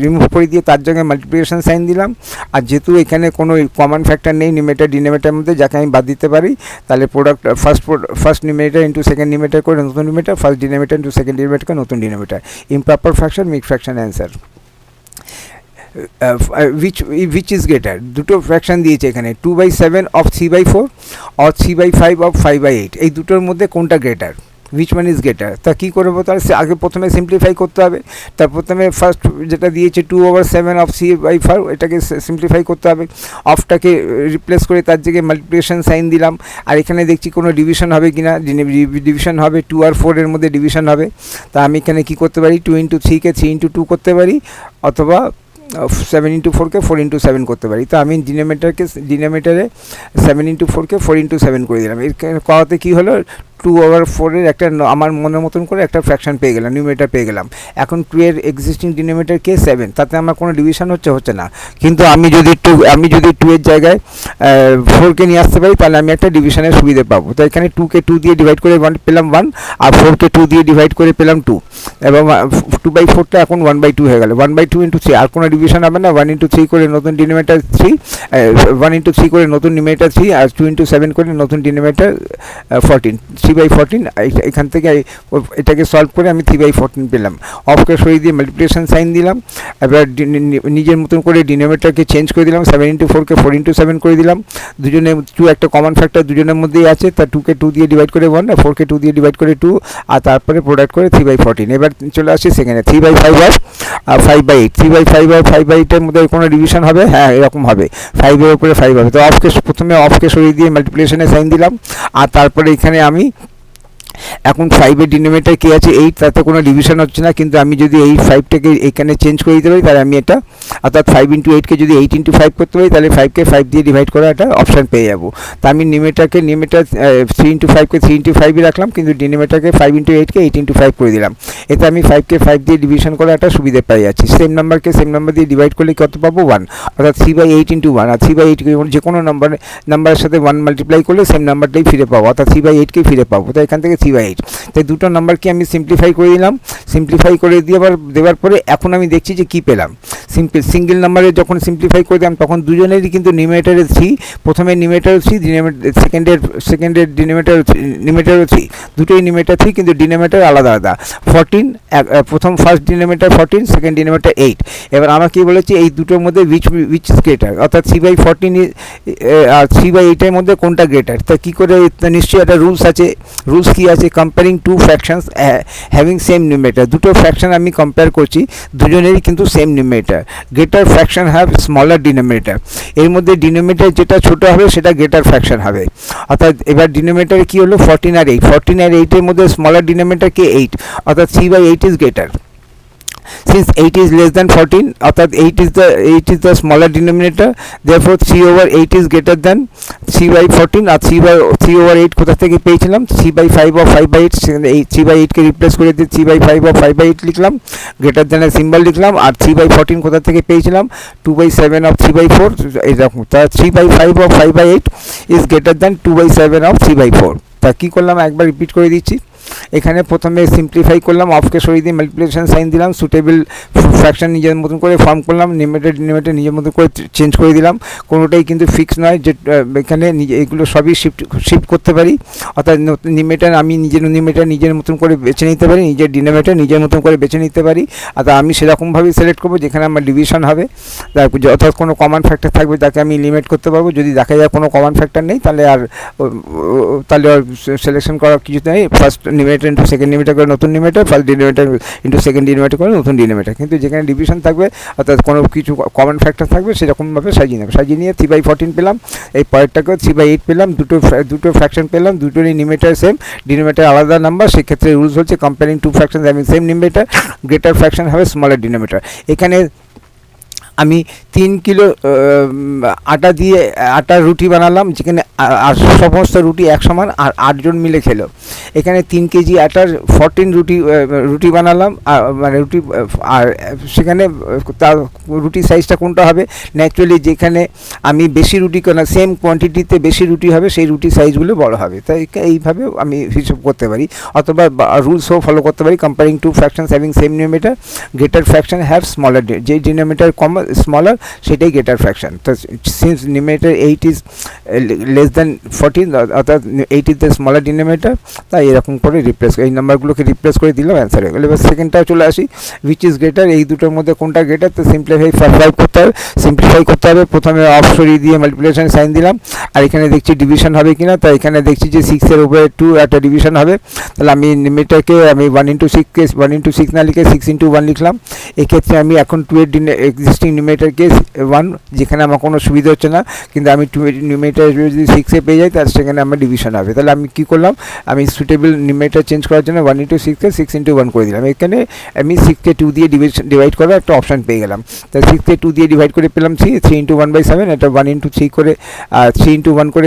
রিমুভ করে দিয়ে তার জায়গায় মাল্টিপ্লিকেশন সাইন দিলাম। আর যেহেতু এখানে কোনো কমন ফ্যাক্টর নেই নিউমারেটর ডিনোমিনেটরের মধ্যে যাকে আমি বাদ দিতে পারি, তাহলে product first numerator into second numerator করে নতুন numerator, first denominator into second denominator করে নতুন denominator, improper fraction mixed fraction answer. which is greater, দুটো ফ্র্যাকশন দিয়েছে এখানে, 2/7 of 3/4 or 3/5 of 5/8, এই দুটোর মধ্যে কোনটা greater, which one is greater। তা কী করবো, তাহলে আগে প্রথমে সিম্পলিফাই করতে হবে। তার প্রথমে ফার্স্ট যেটা দিয়েছে 2/7 of 3/5, এটাকে সিম্পলিফাই করতে হবে, অফটাকে রিপ্লেস করে তার জায়গায় মাল্টিপ্লিকেশন সাইন দিলাম। আর এখানে দেখছি কোনো ডিভিশন হবে কি না, ডিভিশন হবে, 2 আর 4 এর মধ্যে ডিভিশন হবে। তা আমি এখানে কী করতে পারি, 2 ইন্টু 3কে 3 ইন্টু 2 করতে পারি, অথবা 7 ইন্টু 4কে 4 ইন্টু 7 করতে পারি। তো আমি ডিনোমিনেটরে 7 ইন্টু 4কে 4 ইন্টু 7 করে দিলাম। এর করাতে কী হলো, 2/4 একটা আমার মনের মতন করে একটা ফ্র্যাকশন পেয়ে গেলাম, নিউমারেটর পেয়ে গেলাম। এখন 2 এর এক্সিস্টিং ডিনোমিনেটর কে 7, তাতে আমার কোনো ডিভিশন হচ্ছে না। কিন্তু আমি যদি 2 এর জায়গায় 4কে নিয়ে আসতে পারি, তাহলে আমি একটা ডিভিশনের সুবিধে পাবো। তো এখানে 2কে 2 দিয়ে ডিভাইড করে পেলাম 1, আর 4কে 2 দিয়ে ডিভাইড করে পেলাম 2, এবং 2/4টা এখন 1/2 হয়ে গেল, 1/2 ইন্টু 3, আর কোনো ডিভিশন হবে না। 1 ইন্টু 3 করে নতুন ডিনোমিনেটর 3, 1 ইন্টু 3 করে নতুন নিউমারেটর 3, আর 2 ইন্টু 7 করে নতুন ডিনোমিনেটর 14, 3/14। এখান থেকে এটাকে সলভ করে আমি 3/14 পেলাম। অফকে সরিয়ে দিয়ে মাল্টিপ্লিকেশন সাইন দিলাম। এবার নিজের মতন করে ডিনোমিনেটরকে চেঞ্জ করে দিলাম, 7 ইন্টু 4কে 4 ইন্টু 7 করে দিলাম। দুজনে 2 একটা কমন ফ্যাক্টর দুজনের মধ্যেই আছে, তা 2কে 2 দিয়ে ডিভাইড করে 1, আর 4কে 2 দিয়ে ডিভাইড করে 2, আর তারপরে প্রোডাক্ট করে 3/14। এবার চলে আসছে সেখানে 3/5 আর 5/8, 3/5 আর 5/8 এর মধ্যে কোনো ডিভিশন হবে, হ্যাঁ এরকম হবে, 5 এর উপরে 5 হবে। তো প্রথমে অফকে সরিয়ে দিয়ে মাল্টিপ্লিকেশনে সাইন দিলাম, আর তারপরে এখানে আমি এখন 5 এর ডিনোমিনেটর কী আছে 8, তাতে কোনো ডিভিশন হচ্ছে না। কিন্তু আমি যদি এই 5টাকে এখানে চেঞ্জ করে দিতে পারি, তাহলে আমি এটা অর্থাৎ 5 ইন্টু 8কে যদি 8 ইন্টু 5 করতে পারি, তাহলে 5কে 5 দিয়ে ডিভাইড করা একটা অপশান পেয়ে যাবো। তা আমি নিউমারেটর 3 ইন্টু 5কে 3 ইন্টু 5 রাখলাম, কিন্তু ডিনোমিনেটরকে 5 ইন্টু 8কে 8 ইন্টু 5 করে দিলাম। এতে আমি 5কে 5 দিয়ে ডিভিশন করা একটা সুবিধা পেয়ে যাচ্ছি। সেম নাম্বারকে সেম নাম্বার দিয়ে ডিভাইড করলে কত পাবো, 1, অর্থাৎ 3/8 ইন্টু 1, আর 3/8 যে কোনো নাম্বারের সাথে 1 মাল্টিপ্লাই করলে সেম নাম্বারটাই ফিরে পাবো, অর্থাৎ 3/8কেই ফিরে পাবো। তো এখান থেকে C/8, তাই দুটো নাম্বারকে আমি সিম্পলিফাই করে দিলাম। সিম্পলিফাই করে দেওয়ার পরে এখন আমি দেখছি যে কী পেলাম। সিঙ্গেল নাম্বারে যখন সিম্পলিফাই করে দিলাম তখন দুজনেরই কিন্তু নিউমারেটরে 3, প্রথমে নিউমারেটরে 3, সেকেন্ডের নিউমারেটরে 3, দুটোই নিউমারেটর 3 কিন্তু ডিনোমিনেটর আলাদা আলাদা। 14 প্রথম ফার্স্ট ডিনোমিনেটর 14, সেকেন্ড ডিনোমিনেটর 8। এবার আমার কি বলেছি এই দুটোর মধ্যে উইচ ইজ গ্রেটার, অর্থাৎ 3/14 আর 3/8 মধ্যে কোনটা গ্রেটার। তা কী করে, নিশ্চয়ই একটা রুলস আছে। রুলস কী আছে? Comparing two fractions having same numerator. দুটো ফ্র্যাকশন আমি কম্পেয়ার করছি, দুজনেরই কিন্তু same numerator. Greater fraction have smaller denominator. এর মধ্যে ডিনোমিনেটর যেটা ছোট হবে সেটা গ্রেটার ফ্র্যাকশন হবে। অর্থাৎ এবার ডিনোমিনেটরে কী হলো 14 আর 8, 14 আর 8 মধ্যে স্মলার ডিনোমিনেটর কে 8, অর্থাৎ 3/8 is greater. Since 8 is less than 14, অর্থাৎ 8 is the smaller denominator, therefore 3/8 is greater than 3/14। আর 3/8 কোথা থেকে পেয়েছিলাম? 3/5 of 5/8, 3/8কে রিপ্লেস করে দিয়ে 3/5 of 5/8 লিখলাম, গ্রেটার দ্যানের সিম্বল লিখলাম। আর 3/14 কোথা থেকে পেয়েছিলাম? 2/7 of 3/4, এরকম। তা 3/5 of 5/8 is greater than 2/7 of 3/4। তা কী করলাম একবার রিপিট করে দিচ্ছি। এখানে প্রথমে সিম্পলিফাই করলাম, অফকে সরিয়ে দিয়ে মাল্টিপ্লিকেশন সাইন দিলাম, সুটেবল ফ্র্যাকশন নিজের মতন করে ফর্ম করলাম, ডিনোমিনেটর নিজের মতন করে চেঞ্জ করে দিলাম। কোনোটাই কিন্তু ফিক্স নয়, যে এখানে এগুলো সবই শিফট করতে পারি। অর্থাৎ নিউমারেটর আমি নিজের মতন করে বেছে নিতে পারি, নিজের ডিনোমিনেটর নিজের মতন করে বেছে নিতে পারি। অর্থাৎ আমি সেরকমভাবেই সিলেক্ট করবো যেখানে আমার ডিভিশন হবে, অর্থাৎ কোনো কমন ফ্যাক্টর থাকবে তাকে আমি লিমিট করতে পারবো। যদি দেখা যায় কোনো কমন ফ্যাক্টর নেই তাহলে আর সিলেকশন করার কিছু নেই। First denominator into second denominator করে নতুন denominator, first denominator into second denominator করে নতুন ডিনোমিনেটর। কিন্তু যেখানে ডিভিশন থাকবে অর্থাৎ কোনো কিছু কমন ফ্যাক্টর থাকবে সেরকমভাবে সাজিয়ে নিয়ে 3/14 পেলাম। এই পরেরটাকেও 3/8 পেলাম, দুটো ফ্র্যাকশন পেলাম, দুটোরই নিউমারেটর সেম, ডিনোমিনেটর আলাদা নাম্বার। সেক্ষেত্রে রুলস হচ্ছে comparing two fraction having same numerator, greater fraction হবে স্মলার ডিনোমিনেটর। এখানে আমি 3 কিলো আটার রুটি বানালাম, যেখানে সমস্ত রুটি এক সমান আর 8 জন মিলে খেলো। এখানে 3 কেজি আটার 14 রুটি বানালাম, মানে রুটি, আর সেখানে তার রুটির সাইজটা কোনটা হবে? ন্যাচুরালি যেখানে আমি বেশি রুটি সেম কোয়ান্টিটিতে বেশি রুটি হবে সেই রুটির সাইজগুলো বড় হবে। তাই এইভাবে আমি হিসাব করতে পারি, অথবা রুলসও ফলো করতে পারি। Comparing two fractions having same numerator, greater fraction have smaller, যে ডিনোমিনেটর স্মলার সেটাই গ্রেটার ফ্র্যাকশন। তো since denominator 8 is less than 14, অর্থাৎ 8 ইজ দ্য স্মলার ডিনোমিনেটর, তাই এরকম করে এই নাম্বারগুলোকে রিপ্লেস করে দিলাম, অ্যান্সার হয়ে গেল। এবার সেকেন্ডটাও চলে আসি, উইচ ইজ গ্রেটার, এই দুটোর মধ্যে কোনটা গ্রেটার। তো সিম্পলিফাই করতে হবে। প্রথমে অফ সরিয়ে দিয়ে মাল্টিপ্লিকেশন সাইন দিলাম, আর এখানে দেখছি ডিভিশন হবে কিনা। তো এখানে দেখছি যে 6 উপরে 2 একটা ডিভিশন হবে। তাহলে আমি নিউমারেটরকে আমি 1 into 6 না লিখে 6 into 1 লিখলাম। এক্ষেত্রে আমি এখন 2 এর এক্সিস্টিং নিউমারেটরকে 1, যেখানে আমার কোনো সুবিধা হচ্ছে না, কিন্তু আমি 2 নিউমারেটর যদি 6 পেয়ে যাই তাহলে সেখানে আমার ডিভিশন হবে। তাহলে আমি কী করলাম, আমি সুটেবল নিউমারেটর চেঞ্জ করার জন্য 1 into 6কে 6 into 1 করে দিলাম। এখানে আমি 6কে 2 দিয়ে ডিভাইড করার একটা অপশান পেয়ে গেলাম। তাই 6কে 2 দিয়ে ডিভাইড করে পেলাম 3 into 1/7, এটা 1 into 3 করে 3 into 1 করে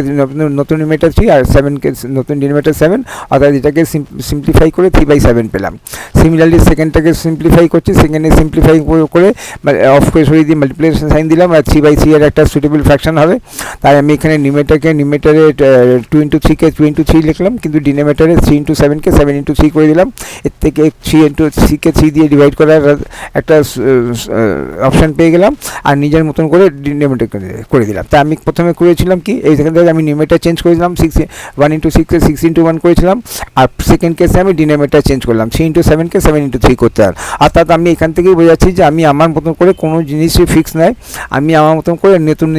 নতুন নিউমারেটর 3, আর 7কে নতুন ডিনোমিনেটর 7, অর্থাৎ এটাকে সিম্পলিফাই করে 3/7 পেলাম। সিমিলারলি সেকেন্ডটাকে সিম্পলিফাই করছি, সেকেন্ডে সিম্পলিফাই করে অফ করে সরিয়ে দিয়ে মাল্টিপ্লিকেশন সাইন দিলাম, আর 3/3 এর একটা সুটেবল ফ্র্যাকশন হবে। তাই আমি এখানে নিউমারেটরে 2 into 3কে 2 into 3 লিখলাম, কিন্তু ডিনোমিনেটরে 3 into 7কে 7 into 3 করে দিলাম। এর থেকে 3 into 3কে 3 দিয়ে ডিভাইড করার একটা অপশান পেয়ে গেলাম, আর নিজের মতন করে ডিনোমিনেটর করে দিলাম। তাই আমি প্রথমে করেছিলাম কি, এই সেখান থেকে আমি নিউমারেটর চেঞ্জ করেছিলাম, 1 into 6কে 6 into 1 করেছিলাম, আর সেকেন্ড কেসে আমি ডিনোমিনেটর চেঞ্জ করলাম, 3 into 7কে 7 into 3 করতে হবে। অর্থাৎ আমি এখান থেকেই বোঝাচ্ছি যে আমি আমার মতন করে কোনো জিনিসই ফিক্স নয়, আমি আমার মতন করে নতুন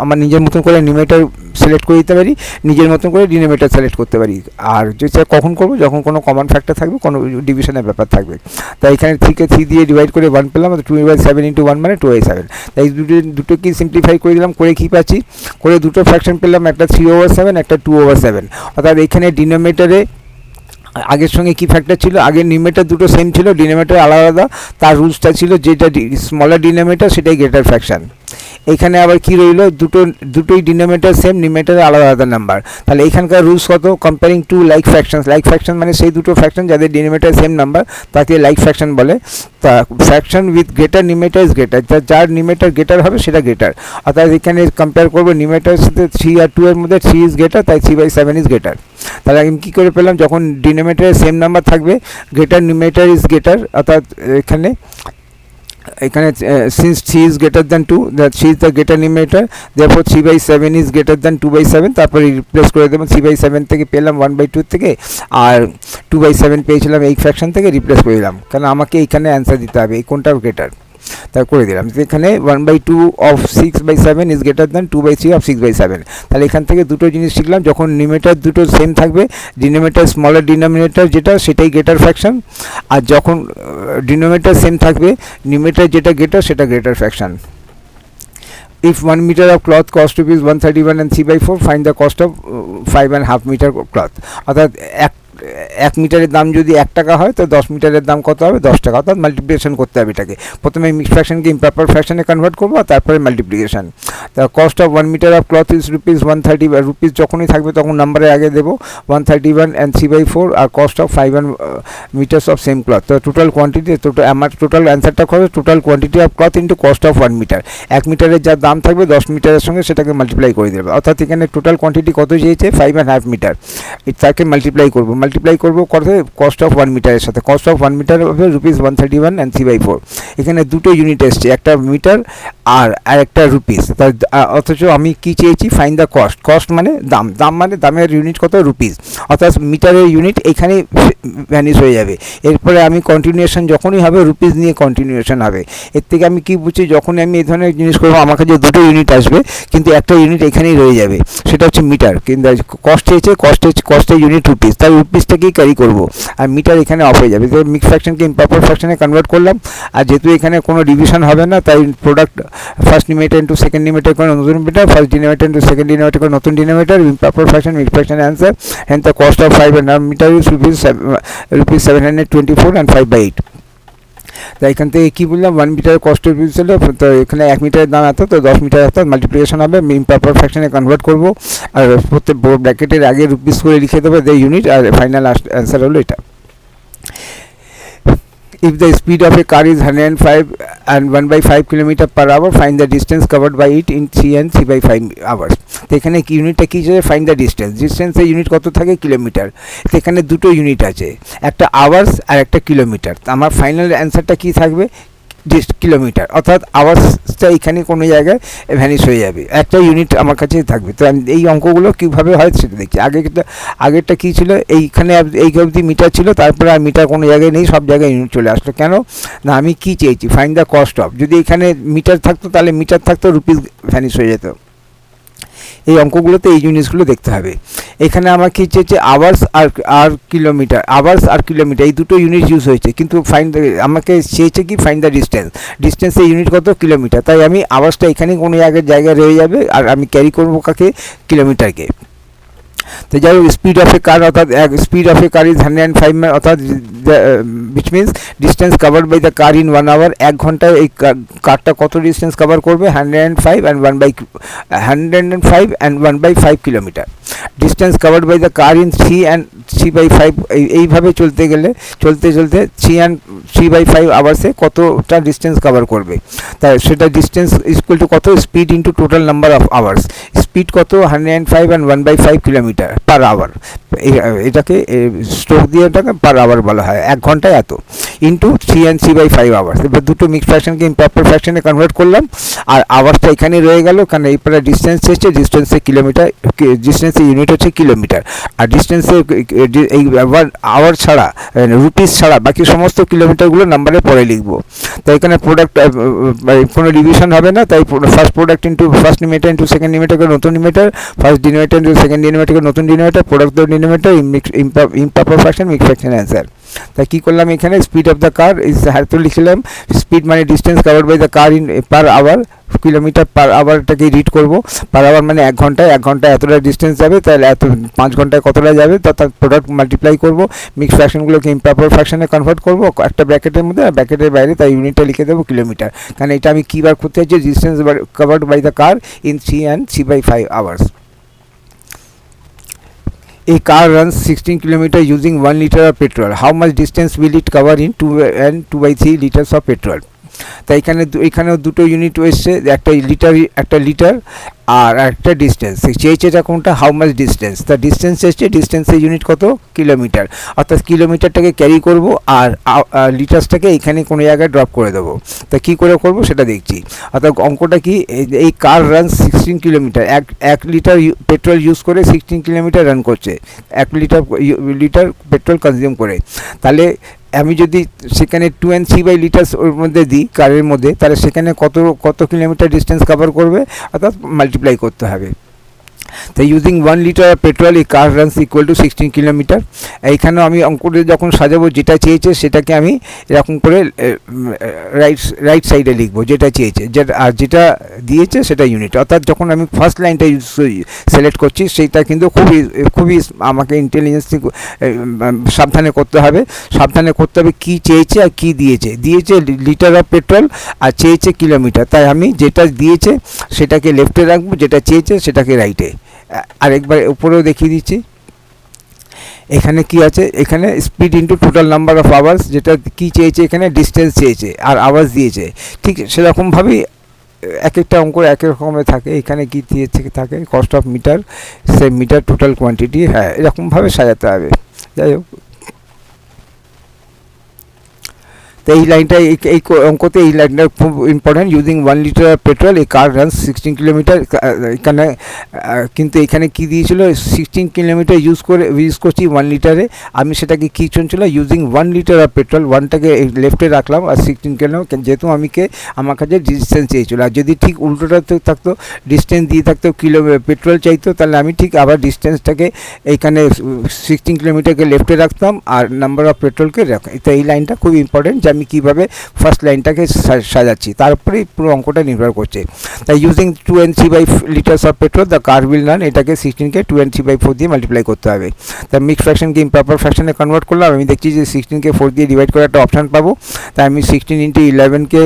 আমার নিজের মতন করে নিউমারেটর সিলেক্ট করে দিতে পারি, নিজের মতন করে ডিনোমিনেটর সিলেক্ট করতে পারি। আর যেটা কখন করবো, যখন কোনো কমন ফ্যাক্টর থাকবে, কোনো ডিভিশনের ব্যাপার থাকবে। তাই এখানে 3কে 3 দিয়ে ডিভাইড করে 1 পেলাম, 2/7 into 1 মানে 2/7। তাই দুটোকে সিম্পলিফাই করে দিলাম, করে কী পাচ্ছি, করে দুটো ফ্র্যাকশন পেলাম, একটা 3/7, একটা 2/7। অর্থাৎ এখানে ডিনোমিনেটরে আগের সঙ্গে কী ফ্যাক্টর ছিল, আগের নিউমারেটর দুটো সেম ছিল, ডিনোমিনেটর আলাদা আলাদা। তার রুলসটা ছিল যেটা স্মলার ডিনোমিনেটর সেটাই গ্রেটার ফ্র্যাকশন। এখানে আবার কি রইলো, দুটোই ডিনোমিনেটর সেম, নিউমারেটরে আলাদা আলাদা নাম্বার। তাহলে এখানকার রুলস কত, comparing to like fractions. Like fraction মানে সেই দুটো ফ্র্যাকশন যাদের ডিনোমিনেটর সেম নাম্বার তাকে লাইক ফ্র্যাকশন বলে। তা fraction with greater numerator is greater, যার নিউমারেটর গ্রেটার হবে সেটা গ্রেটার। অর্থাৎ এখানে কম্পেয়ার করবো নিউমারেটরের সাথে 3 আর 2 এর মধ্যে 3 ইজ গ্রেটার, তাই 3/7 ইজ গ্রেটার। তাহলে আমি কী করে পেলাম, যখন ডিনোমিনেটরে সেম নাম্বার থাকবে গ্রেটার নিউমারেটর ইজ গ্রেটার, অর্থাৎ এখানে since 3 is greater than 2, that 3 is the greater numerator, therefore 3/7 is greater than 2/7। তারপরে রিপ্লেস করে দেবো, 3/7 থেকে পেলাম 1/2 থেকে, আর 2/7 পেয়েছিলাম এই ফ্র্যাকশন থেকে, রিপ্লেস করে দিলাম, কারণ আমাকে এইখানে অ্যান্সার দিতে হবে এই কোনটা গ্রেটার, তাই করে দিলাম। এখানে 1/2 of 6/7 is greater than 2/3 of 6/7। তাহলে এখান থেকে দুটো জিনিস শিখলাম, যখন নিউমারেটর দুটো সেম থাকবে, ডিনোমিনেটর স্মলার ডিনোমিনেটর যেটা সেটাই গ্রেটার ফ্র্যাকশন, আর যখন ডিনোমিনেটর সেম থাকবে নিউমারেটর যেটা গ্রেটার সেটা greater fraction. If 1 meter of cloth cost rupees 131 and 3/4, find the cost of 5.5 meter cloth। অর্থাৎ 1 মিটারের দাম যদি 1 টাকা হয় তো 10 মিটারের দাম কত হবে, 10 টাকা। অর্থাৎ মাল্টিপ্লিকেশন করতে হবে এটাকে, প্রথমে মিক্সড ফ্র্যাকশনকে ইমপ্রপার ফ্র্যাকশনে কনভার্ট করবো, তারপরে মাল্টিপ্লিকেশন। তা cost of 1 metre of cloth is rupees 130, rupees যখনই থাকবে তখন নাম্বারে আগে দেবো 131 and 3/4, আর cost of 5 metres of same cloth. তো টোটাল কোয়ান্টিটি, আমার টোটাল অ্যান্সারটা কত, total quantity of cloth into cost of 1 metre. 1 মিটারের যা দাম থাকবে 10 মিটারের সঙ্গে সেটাকে মাল্টিপ্লাই করে দেবে। অর্থাৎ এখানে টোটাল কোয়ান্টিটি কত চেয়েছে, 5.5 মিটার, তাকে মাল্টিপ্লাই করবো কত, কস্ট অফ 1 মিটারের সাথে। কস্ট অফ 1 মিটার হবে রুপিস 131 and 3/4। এখানে দুটো ইউনিট এসছে, একটা মিটার আর একটা রুপিস। অথচ আমি কি চেয়েছি, ফাইন্ড দ্য কস্ট। কস্ট মানে দাম, দাম মানে দামের ইউনিট কত, রুপিস। অর্থাৎ মিটারের ইউনিট এখানে ভ্যানিশ হয়ে যাবে। এরপরে আমি কন্টিনিউশন যখনই হবে রুপিস নিয়ে কন্টিনিউশন হবে। এর থেকে আমি কি বুঝছি, যখনই আমি এই ধরনের জিনিস করবো আমার কাছে দুটো ইউনিট আসবে, কিন্তু একটা ইউনিট এখানেই রয়ে যাবে, সেটা হচ্ছে মিটার। কিন্তু কস্ট চেয়েছে, কস্টের ইউনিট রুপিস, তাই রুপিসটাকেই ক্যারি করবো, আর মিটার এখানে অফ হয়ে যাবে। তো মিক্স ফ্র্যাকশনকে ইমপ্রপার ফ্র্যাকশনে কনভার্ট করলাম, আর যেহেতু এখানে কোনো ডিভিশন হবে না তাই product first numerator into second numerator করে নতুন metre, first denominator into second denominator করে নতুন denominator, improper fraction mix fraction answer. And the cost of 5 metre is rupees 724 and 5/8। তাই এখান থেকে কী বললাম, 1 মিটার কস্ট রুপিস ছিল, তো এখানে 1 মিটারের দাম এত, তো 10 মিটার এত, মাল্টিপ্লিকেশন হবে, ইমপ্রপার ফ্র্যাকশনে কনভার্ট করবো, আর প্রত্যেক ব্র্যাকেটের আগে রুপিস করে লিখে দেবো দ্য ইউনিট, আর ফাইনাল অ্যান্সার হলো এটা। If the speed of a car is 105 and 1/5 km per hour, find the distance covered by it in 3 and 3/5 hours। তো এখানে ইউনিটটা কী আছে, ফাইন্ড দ্য ডিস্টেন্স। ডিস্টেন্সের ইউনিট কত থাকে, কিলোমিটার। তো এখানে দুটো ইউনিট আছে, একটা আওয়ার্স আর একটা কিলোমিটার। তো আমার ফাইনাল অ্যান্সারটা কী থাকবে, কিলোমিটার। অর্থাৎ আওয়ার্সটা এখানে কোনো জায়গায় ভ্যানিশ হয়ে যাবে, একটা ইউনিট আমার কাছে থাকবে। তো আমি এই অঙ্কগুলো কীভাবে হয় সেটা দেখছি। আগেরটা কী ছিল, এইখানে এই অবধি মিটার ছিল, তারপরে আর মিটার কোনো জায়গায় নেই, সব জায়গায় ইউনিট চলে আসলো। কেন না, আমি কী চেয়েছি, ফাইন্ড দ্য কস্ট অফ। যদি এখানে মিটার থাকতো তাহলে মিটার থাকতো, রুপিস ভ্যানিশ হয়ে যেত। এই অঙ্কগুলোতে এই জিনিসগুলো দেখতে হবে। এখানে আমার কী চেয়েছে, আওয়ার্স আর কিলোমিটার, আওয়ার্স আর কিলোমিটার এই দুটো ইউনিট ইউজ হয়েছে, কিন্তু আমাকে চেয়েছে কি, ফাইন্ড দ্য ডিস্টেন্স। ডিস্টেন্সের ইউনিট কত, কিলোমিটার। তাই আমি আওয়ার্সটা এখানে কোনো জায়গায় রয়ে যাবে, আর আমি ক্যারি করবো কাকে, কিলোমিটারকে। তো যাই হোক, স্পিড অফ এ কার, অর্থাৎ speed of A car is 105, অর্থাৎ which means distance covered by the car in 1 hour। 1 ঘন্টায় এই কারটা কত ডিস্টেন্স কভার করবে, 105 and 1/5 kilometre. Distance covered by the car in 3 and 3/5, এইভাবে চলতে 3 and 3/5 আওয়ার্সে কতটা ডিস্টেন্স কভার করবে। তাই সেটা ডিস্টেন্স ইকুয়াল টু কত, speed into total number of hours. Speed কত, 105 and 1/5 কিলোমিটার পার আওয়ার। এটাকে স্ট্রোক দিয়ে এটাকে পার আওয়ার বলা হয়, 1 ঘন্টায় এত, ইন্টু 3 and 3/5 আওয়ার্স। এবার দুটো মিক্স ফ্র্যাকশনকে ইমপ্রপার ফ্র্যাকশনে কনভার্ট করলাম, আর আওয়ার্সটা এখানে রয়ে গেল, কারণ এইপরে ডিস্টেন্স এসছে, ডিস্টেন্সে কিলোমিটার, ডিস্টেন্সের ইউনিট হচ্ছে কিলোমিটার। আর ডিস্টেন্সের এই আওয়ার ছাড়া, রুপিস ছাড়া বাকি সমস্ত কিলোমিটারগুলো নাম্বারে পরে লিখবো। তো এখানে প্রোডাক্ট কোনো ডিভিশন হবে না, তাই first product into first denominator into second denominator নতুন denominator, first denominator into second denominator নতুন denominator, product denominator, improper fraction mix fraction answer. তাই কী করলাম, এখানে speed of the car is তো লিখলাম, স্পিড মানে distance covered by the car in per hour, kilometre per আওয়ারটাকে রিড করবো। পার আওয়ার মানে 1 ঘন্টায় এতটা ডিস্টেন্স যাবে, তাহলে 5 ঘন্টায় কতটা যাবে, তার প্রোডাক্ট মাল্টিপ্লাই করবো, মিক্স ফ্র্যাকশনগুলোকে ইমপ্রপার ফ্র্যাকশনে কনভার্ট করবো একটা ব্র্যাকেটের মধ্যে, আর ব্র্যাকেটের বাইরে তাই ইউনিটটা লিখে দেবো কিলোমিটার, কারণ এটা আমি কী বার করতে চাইছি, distance covered by the car in 3 and 3/5 hours. A car runs 16 km using 1 liter of petrol. How much distance will it cover in 2 and 2/3 liters of petrol? তাই এখানেও দুটো ইউনিট এসছে, একটা লিটার আর একটা ডিস্টেন্স। চেয়েছে এটা কোনটা, হাউ মাচ ডিস্টেন্স, তা ডিস্টেন্স এসছে, ডিস্টেন্সের ইউনিট কত, কিলোমিটার, অর্থাৎ কিলোমিটারটাকে ক্যারি করব আর লিটার্সটাকে এখানে কোনো জায়গায় ড্রপ করে দেবো। তা কী করে করব সেটা দেখছি। অর্থাৎ অঙ্কটা কি, এই কার রান 16 কিলোমিটার, এক লিটার পেট্রোল ইউজ করে 16 কিলোমিটার রান করছে, 1 লিটার পেট্রোল কনজিউম করে। তাহলে আমি যদি সেখানে 2 and 3 লিটার্স ওর মধ্যে দিই কারের মধ্যে, তাহলে সেখানে কত কিলোমিটার ডিস্টেন্স কভার করবে, অর্থাৎ মাল্টিপ্লাই করতে হবে। তাই ইউজিং 1 লিটার পেট্রোল এই কার রানস ইকুয়াল টু 16 কিলোমিটার। এইখানেও আমি অঙ্কটা যখন সাজাবো, যেটা চেয়েছে সেটাকে আমি এরকম করে রাইট সাইডে লিখবো, যেটা চেয়েছে, আর যেটা দিয়েছে সেটা ইউনিট। অর্থাৎ যখন আমি ফার্স্ট লাইনটা সিলেক্ট করছি, সেইটা কিন্তু খুবই আমাকে ইন্টেলিজেন্স সাবধানে করতে হবে কী চেয়েছে আর কী দিয়েছে লিটার অফ পেট্রোল আর চেয়েছে কিলোমিটার। তাই আমি যেটা দিয়েছে সেটাকে লেফটে রাখবো, যেটা চেয়েছে সেটাকে রাইটে। আরেকবার উপরেও দেখিয়ে দিচ্ছি, এখানে কি আছে, এখানে speed into total number of hours, যেটা কি চেয়েছে, এখানে ডিস্টেন্স চেয়েছে আর আওয়ার্স দিয়েছে। ঠিক সেরকমভাবেই এক একটা অঙ্ক এক এক রকমের থাকে। এখানে কি দিয়েছে থাকে, কস্ট অফ মিটার, সে মিটার টোটাল কোয়ান্টিটি, হ্যাঁ এরকমভাবে সাজাতে হবে। যাই হোক, তো এই লাইনটা এই অঙ্কতে এই লাইনটা খুব ইম্পর্টেন্ট। ইউজিং 1 লিটার পেট্রোল এ কার রানস 16 কিলোমিটার। এখানে কিন্তু এখানে কি দিয়েছিল, 16 কিলোমিটার ইউজ করছি 1 লিটারে। আমি সেটাকে কী চলছিল, ইউজিং 1 লিটার অফ পেট্রোল, 1টাকে লেফটে রাখলাম আর 16 কিলোমিটার, যেহেতু আমার কাছে ডিস্টেন্স চেয়েছিল। আর যদি ঠিক উল্টোটা থাকতো, ডিস্টেন্স দিয়ে থাকতো, পেট্রোল চাইতো, তাহলে আমি ঠিক আবার ডিস্টেন্সটাকে এইখানে 16 কিলোমিটারকে লেফটে রাখতাম আর নাম্বার অফ পেট্রোলকে রাখতাম। তো এই লাইনটা খুব ইম্পর্টেন্ট, আমি কীভাবে ফার্স্ট লাইনটাকে সাজাচ্ছি তার উপরেই পুরো অঙ্কটা নির্ভর করছে। তাই using 2 and 3 litres of petrol the car will run, এটাকে 16কে 2 and 3/4 দিয়ে মাল্টিপ্লাই করতে হবে। তা মিক্স ফ্র্যাকশনকে ইমপ্রপার ফ্র্যাকশনে কনভার্ট করলাম। আমি দেখছি যে 16কে 4 দিয়ে ডিভাইড করে একটা অপশান পাবো। তাই আমি 16 × 11কে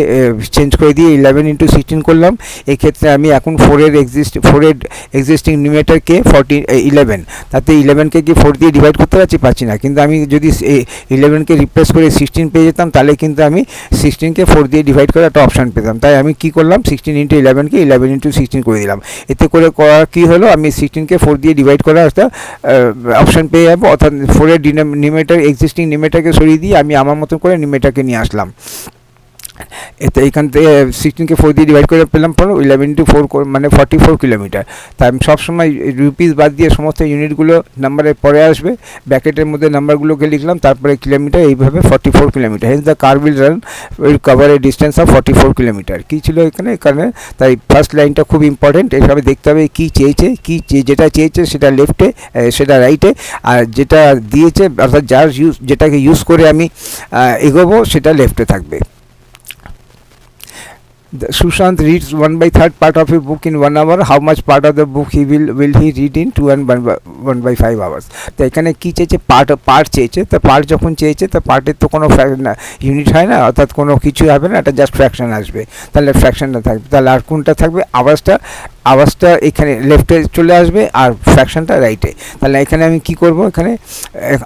চেঞ্জ করে দিয়ে 11 × 16 করলাম। এক্ষেত্রে আমি এখন 4 এর এক্সিস্টিং নিউমেটারকে 11, তাতে 11কে কি 4 দিয়ে ডিভাইড করতে পারছি না। কিন্তু আমি যদি 11কে রিপ্লেস করে 16 পেয়ে যেতাম, তাহলে কিন্তু আমি 16কে 4 দিয়ে ডিভাইড করে একটা অপশান পেতাম। তাই আমি কি করলাম, 16 × 11কে 11 × 16 করে দিলাম। এতে করে করা কী হলো, আমি 16কে 4 দিয়ে ডিভাইড করার একটা অপশান পেয়ে যাবো। অর্থাৎ 4 এর নিউমেটার এক্সিস্টিং নিউমেটারকে সরিয়ে দিয়ে আমি আমার মতো করে নিউমেটারকে নিয়ে আসলাম। এতে এখান থেকে 16কে 4 দিয়ে ডিভাইড করে পেলাম, 11 × 4 মানে 44 কিলোমিটার। তাই আমি সবসময় রুপিস বাদ দিয়ে সমস্ত ইউনিটগুলো নাম্বারের পরে আসবে, ব্র্যাকেটের মধ্যে নাম্বারগুলোকে লিখলাম, তারপরে কিলোমিটার, এইভাবে 44 kilometre. Hence the car will run will cover a distance of 44 kilometre. কী ছিল এখানে, তাই ফার্স্ট লাইনটা খুব ইম্পর্টেন্ট। এইভাবে দেখতে হবে কী চেয়েছে, যেটা চেয়েছে সেটা লেফটে, সেটা রাইটে, আর যেটা দিয়েছে অর্থাৎ যেটাকে ইউজ করে আমি এগোবো সেটা লেফটে থাকবে। Sushant reads 1/3 part of a book in 1 hour. How much part of the book will he read in 2 and 1/5 hours? তো এখানে কী চেয়েছে, পার্ট চেয়েছে। তো পার্ট যখন চেয়েছে, তো পার্টের তো কোনো ইউনিট হয় না, অর্থাৎ কোনো কিছু হবে না, এটা জাস্ট ফ্র্যাকশন আসবে। তাহলে ফ্র্যাকশনটা থাকবে, তাহলে আর কোনটা থাকবে, আওয়াজটা এখানে লেফটে চলে আসবে আর ফ্র্যাকশনটা রাইটে। তাহলে এখানে আমি কি করব, এখানে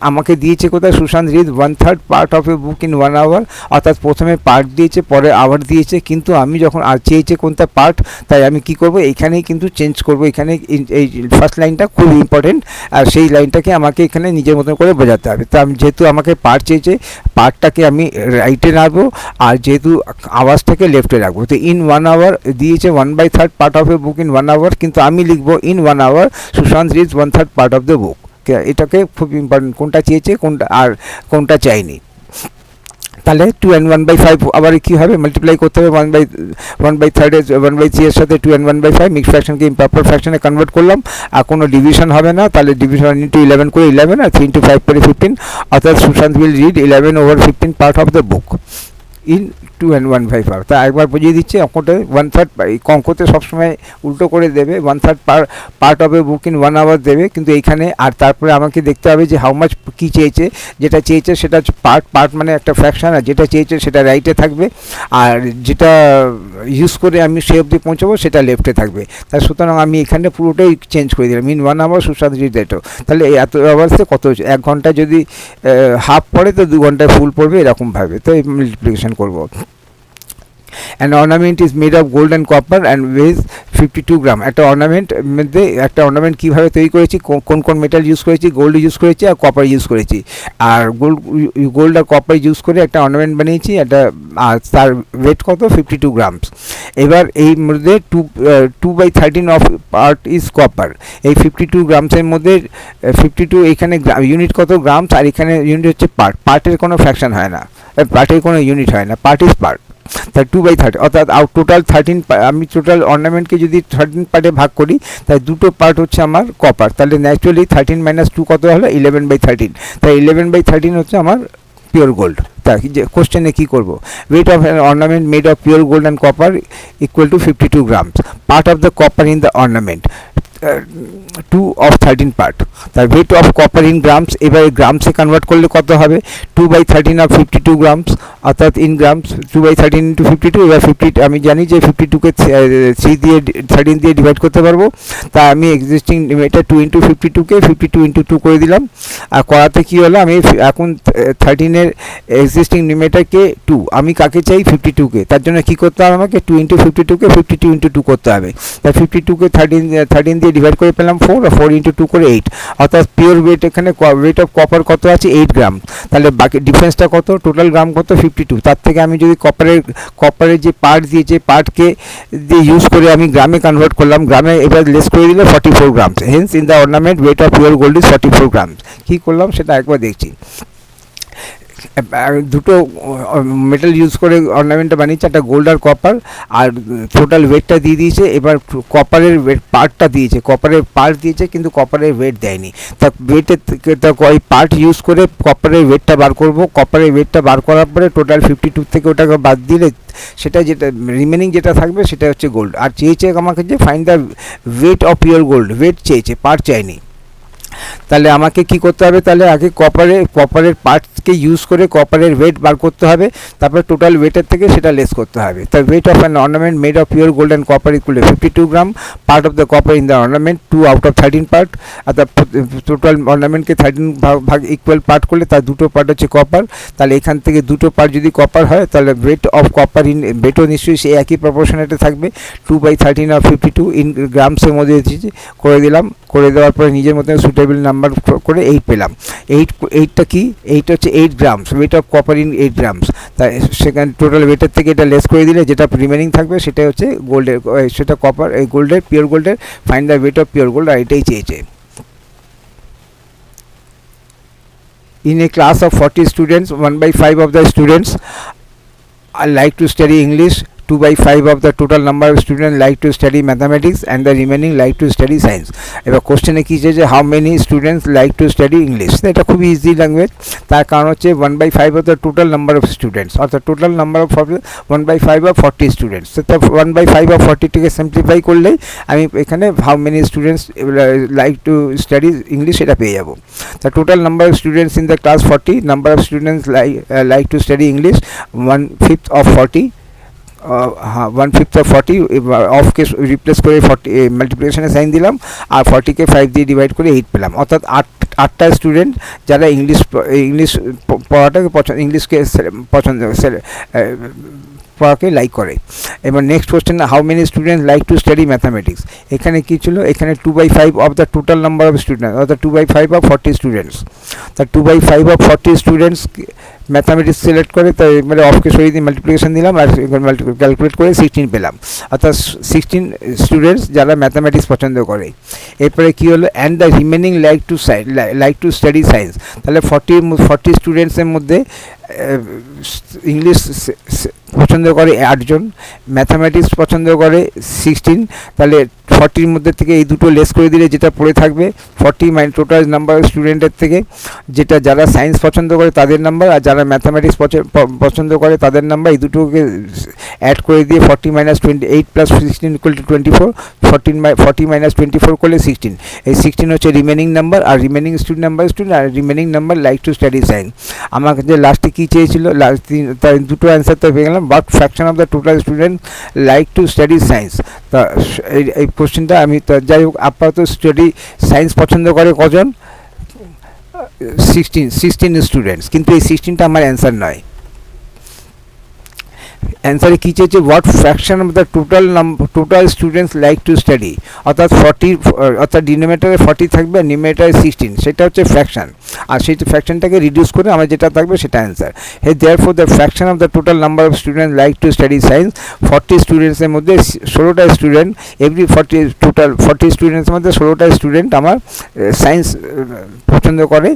আমাকে দিয়েছে কোথায়, Sushant read 1/3 part of a book in 1 hour, অর্থাৎ প্রথমে পার্ট দিয়েছে, পরে আওয়ার দিয়েছে, কিন্তু আমি যখন আর চেয়েছে কোনটা পার্ট, তাই আমি কি করব, এখানেই কিন্তু চেঞ্জ করব। এখানে এই ফার্স্ট লাইনটা খুব ইম্পর্টেন্ট, আর সেই লাইনটাকে আমাকে এখানে নিজের মতন করে বোঝাতে হবে। তো আমি যেহেতু আমাকে পার্ট চেয়েছে, পার্টটাকে আমি রাইটে রাখবো, আর যেহেতু আওয়াজটাকে লেফটে রাখবো। তো ইন 1 hour দিয়েছে 1/3 part of a book in 1 hour, কিন্তু আমি লিখবো in 1 hour Sushant reads 1/3 part of the book. এটাকে খুব ইম্পর্টেন্ট, কোনটা চেয়েছে কোনটা আর কোনটা চাইনি। তাহলে 2 and 1/5 আবার কী হবে, মাল্টিপ্লাই করতে হবে 1/3 1/3 এর সাথে 2 and 1/5 মিক্স ফ্র্যাকশনকে ইম্প্রপার ফ্র্যাকশনে কনভার্ট করলাম, আর কোনো ডিভিশন হবে না, তাহলে ডিভিশন ইন্টু 11 করে 11 আর 3 into 5 করে 15, অর্থাৎ Sushant will read 11/15 part of the book in 2 and 1/5 তা একবার বুঝিয়ে দিচ্ছে। অঙ্কতে 1/3 অঙ্কতে সবসময় উল্টো করে দেবে, 1/3 part of a book in 1 hour দেবে, কিন্তু এইখানে আর তারপরে আমাকে দেখতে হবে যে হাউ মাচ কী চেয়েছে, যেটা চেয়েছে সেটা হচ্ছে পার্ট মানে একটা ফ্র্যাকশন, আর যেটা চেয়েছে সেটা রাইটে থাকবে, আর যেটা ইউজ করে আমি সে অবধি পৌঁছাবো সেটা লেফটে থাকবে। তাই সুতরাং আমি এখানে পুরোটাই চেঞ্জ করে দিলাম, ইন 1 hour সুশান্ত রিড এটো। তাহলে এত আওয়ার্সে কত, 1 ঘন্টা যদি হাফ পড়ে তো 2 ঘন্টায় ফুল পড়বে, এরকমভাবে তো এই মাল্টিপ্লিকেশন করবো। An ornament is made of gold and copper and weighs 52 গ্রাম। একটা অর্নামেন্ট মধ্যে একটা অর্নামেন্ট কীভাবে তৈরি করেছি, কোন কোন মেটাল ইউজ করেছি, গোল্ড ইউজ করেছি আর কপার ইউজ করেছি, আর গোল্ড আর কপার ইউজ করে একটা অর্নামেন্ট বানিয়েছি, একটা আর তার ওয়েট কত 52 গ্রামস। এবার এই মধ্যে 2/13 অফ পার্ট ইজ কপার। এই 52 গ্রামসের মধ্যে 52 এখানে ইউনিট কত গ্রামস, আর এখানে ইউনিট হচ্ছে পার্টের কোনো ফ্র্যাকশন হয় না, পার্টের কোনো ইউনিট হয় না, পার্ট ইজ পার্ট। তাই 2/13 অর্থাৎ টোটাল 13, আমি টোটাল অর্নামেন্টকে যদি 13 পার্টে ভাগ করি, তাই দুটো পার্ট হচ্ছে আমার কপার, তাহলে ন্যাচুরালি 13 - 2 কত হলো 11/13, তাই 11/13 হচ্ছে আমার পিওর গোল্ড। তাই যে কোশ্চেনে কী করবো, weight of ornament made of pure gold and copper equal to 52 grams, part of the copper in the ornament 2 of 13 part, তার weight of copper in grams, এবারে গ্রামসে কনভার্ট করলে কত হবে 2/13 অফ 52 গ্রামস, অর্থাৎ ইন গ্রামস 2/13 ইন্টু 52। এবার 50 আমি জানি যে 52কে 3 দিয়ে 13 দিয়ে ডিভাইড করতে পারবো, তা আমি এক্সিস্টিং এটা 2 ইন্টু 52কে 52 ইন্টু 2 করে দিলাম, আর করাতে কী হলো, আমি এখন 13-এর এক্সিস্টিং নিউমেটারকে 2, আমি কাকে চাই 52কে, তার জন্য কী করতে হবে আমাকে 2 ইন্টু 52কে 52 ইন্টু 2 করতে হবে, তাই 52কে 13 দিয়ে ডিভাইড করে পেলাম 4, আর 4 ইন্টু 2 করে 8, অর্থাৎ পিওর ওয়েট এখানে ওয়েট অফ কপার কত আছে 8 গ্রাম, তাহলে বাকি ডিফারেন্সটা কত, টোটাল গ্রাম কত 52, তার থেকে আমি যদি কপারের যে পার্ট দিয়েছে পার্টকে দিয়ে ইউজ করে আমি গ্রামে কনভার্ট করলাম, গ্রামে এবার লেস করে দিলে 44 grams, hence in the ornament weight of pure gold is 44 grams. কী করলাম সেটা একবার দেখছি, দুটো মেটাল ইউজ করে অর্নামেন্টটা বানিয়েছে, একটা গোল্ড আর কপার, আর টোটাল ওয়েটটা দিয়ে দিয়েছে। এবার কপারের ওয়েট পার্টটা দিয়েছে, কপারের পার্ট দিয়েছে কিন্তু কপারের ওয়েট দেয়নি, তা ওয়েটের ওই পার্ট ইউজ করে কপারের ওয়েটটা বার করব, কপারের ওয়েটটা বার করার পরে টোটাল 52 থেকে ওটাকে বাদ দিলে সেটা যেটা রিমেনিং যেটা থাকবে সেটা হচ্ছে গোল্ড। আর চেয়েছে আমাকে যে find the weight of pure gold, weight চেয়েছে, পার্ট চাইনি। তাহলে আমাকে কি করতে হবে, তাহলে আগে কপারের পার্টসকে ইউজ করে কপারের ওয়েট বার করতে হবে, তারপর টোটাল ওয়েটের থেকে সেটা লেস করতে হবে। তাই weight of an ornament made of pure gold and copper equal to 52 gram, part of the copper in the ornament 2 out of 13 part, অর্থাৎ টোটাল অর্নামেন্টকে 13 ভাগ ইকুয়াল পার্ট করলে তার দুটো পার্ট হচ্ছে কপার, তাহলে এখান থেকে দুটো পার্ট যদি কপার হয় তাহলে ওয়েট অফ কপার ইন ওয়েটও নিশ্চয়ই সেই একই প্রপোর্শনেটে থাকবে, 2/13 of 52 ইন গ্রামসের মধ্যে করে দিলাম, করে দেওয়ার পরে নিজের মতো সুটেবল নাম্বার করে 8 পেলাম। 8টা কি, 8 হচ্ছে 8 grams, wait of copper in 8 grams, তাই সেখানে টোটাল ওয়েটের থেকে এটা লেস করে দিলে যেটা রিমেনিং থাকবে সেটা হচ্ছে গোল্ডের, সেটা কপার এই গোল্ডের পিওর গোল্ডের find the weight of pure gold, আর এটাই চেয়েছে। In a class of 40 students, 1/5 of the students like to study English, 2/5 of the total number of students like to study mathematics, and the remaining like to study science. এবার কোশ্চেনে কী যে how many students like to study English, এটা খুবই easy language, তার কারণ হচ্ছে 1/5 of the total number of students, অর্থাৎ total number of 1/5 of 40 students, সেটা 1/5 of 40টিকে সিম্পলিফাই করলেই আমি এখানে how many students like to study English এটা পেয়ে যাবো। The total number of students in the class 40, number of students like to study English 1/5 of 40, 1/5 of 40 অফকে replace করে 40 মাল্টিপ্লিকেশনের sign দিলাম, আর 40কে 5 দিয়ে ডিভাইড করে 8 পেলাম, অর্থাৎ 8টা স্টুডেন্ট যারা ইংলিশ পড়াটাকে ইংলিশকে পছন্দ পড়াকে লাইক করে। এবার next question, how many students like to study mathematics, এখানে কী ছিল, এখানে 2/5 of the total number of students, অর্থাৎ 2/5 of 40 স্টুডেন্টস, তা 2/5 of 40 স্টুডেন্টস ম্যাথামেটিক্স সিলেক্ট করে তাই মানে অফকে সরিয়ে দিয়ে মাল্টিপ্লিকেশন দিলাম, আর ক্যালকুলেট করে 16 পেলাম, অর্থাৎ 16 স্টুডেন্টস যারা ম্যাথামেটিক্স পছন্দ করে। এরপরে কী হলো, and the remaining like to study science, তাহলে 40 স্টুডেন্টসের মধ্যে ইংলিশ পছন্দ করে 8 জন, ম্যাথামেটিক্স পছন্দ করে 16, তাহলে 40-র মধ্যে থেকে এই দুটো লেস করে দিলে যেটা পড়ে থাকবে 40 মাইনাস টোটাল নাম্বার স্টুডেন্টের থেকে, যেটা যারা সায়েন্স পছন্দ করে তাদের নাম্বার আর যারা ম্যাথামেটিক্স পছন্দ করে তাদের নাম্বার, এই দুটোকে অ্যাড করে দিয়ে 40 minus 28 plus 16 equal to 24, 40 minus 24 করলে 16, এই 16 হচ্ছে রিমেনিং নাম্বার, আর রিমেনিং স্টুডেন্ট আর remaining number like to study science. আমার কাছে লাস্টে কী চেয়েছিল, তার দুটো অ্যান্সার তো পেয়ে গেলাম, what fraction of the total student like to study science. তা এই কোশ্চেনটা আমি, যাই হোক আপাতত স্টাডি সায়েন্স পছন্দ করে কজন, 16 স্টুডেন্টস, কিন্তু এই 16টা আমার অ্যান্সার নয়। অ্যান্সারে কী চেয়েছে, what fraction of the total students like to study, অর্থাৎ 40, অর্থাৎ ডিনোমিনেটরে 40 থাকবে আর নিউমারেটরে 16, সেটা হচ্ছে ফ্র্যাকশন, আর সেই ফ্র্যাকশনটাকে রিডিউস করে আমার যেটা থাকবে সেটা অ্যান্সার। হে therefore the fraction of the total number of student like to study science, 40 স্টুডেন্টসের মধ্যে 16টা স্টুডেন্ট, এভরি 40 স্টুডেন্টসের মধ্যে 16টা স্টুডেন্ট আমার সায়েন্স পছন্দ করে।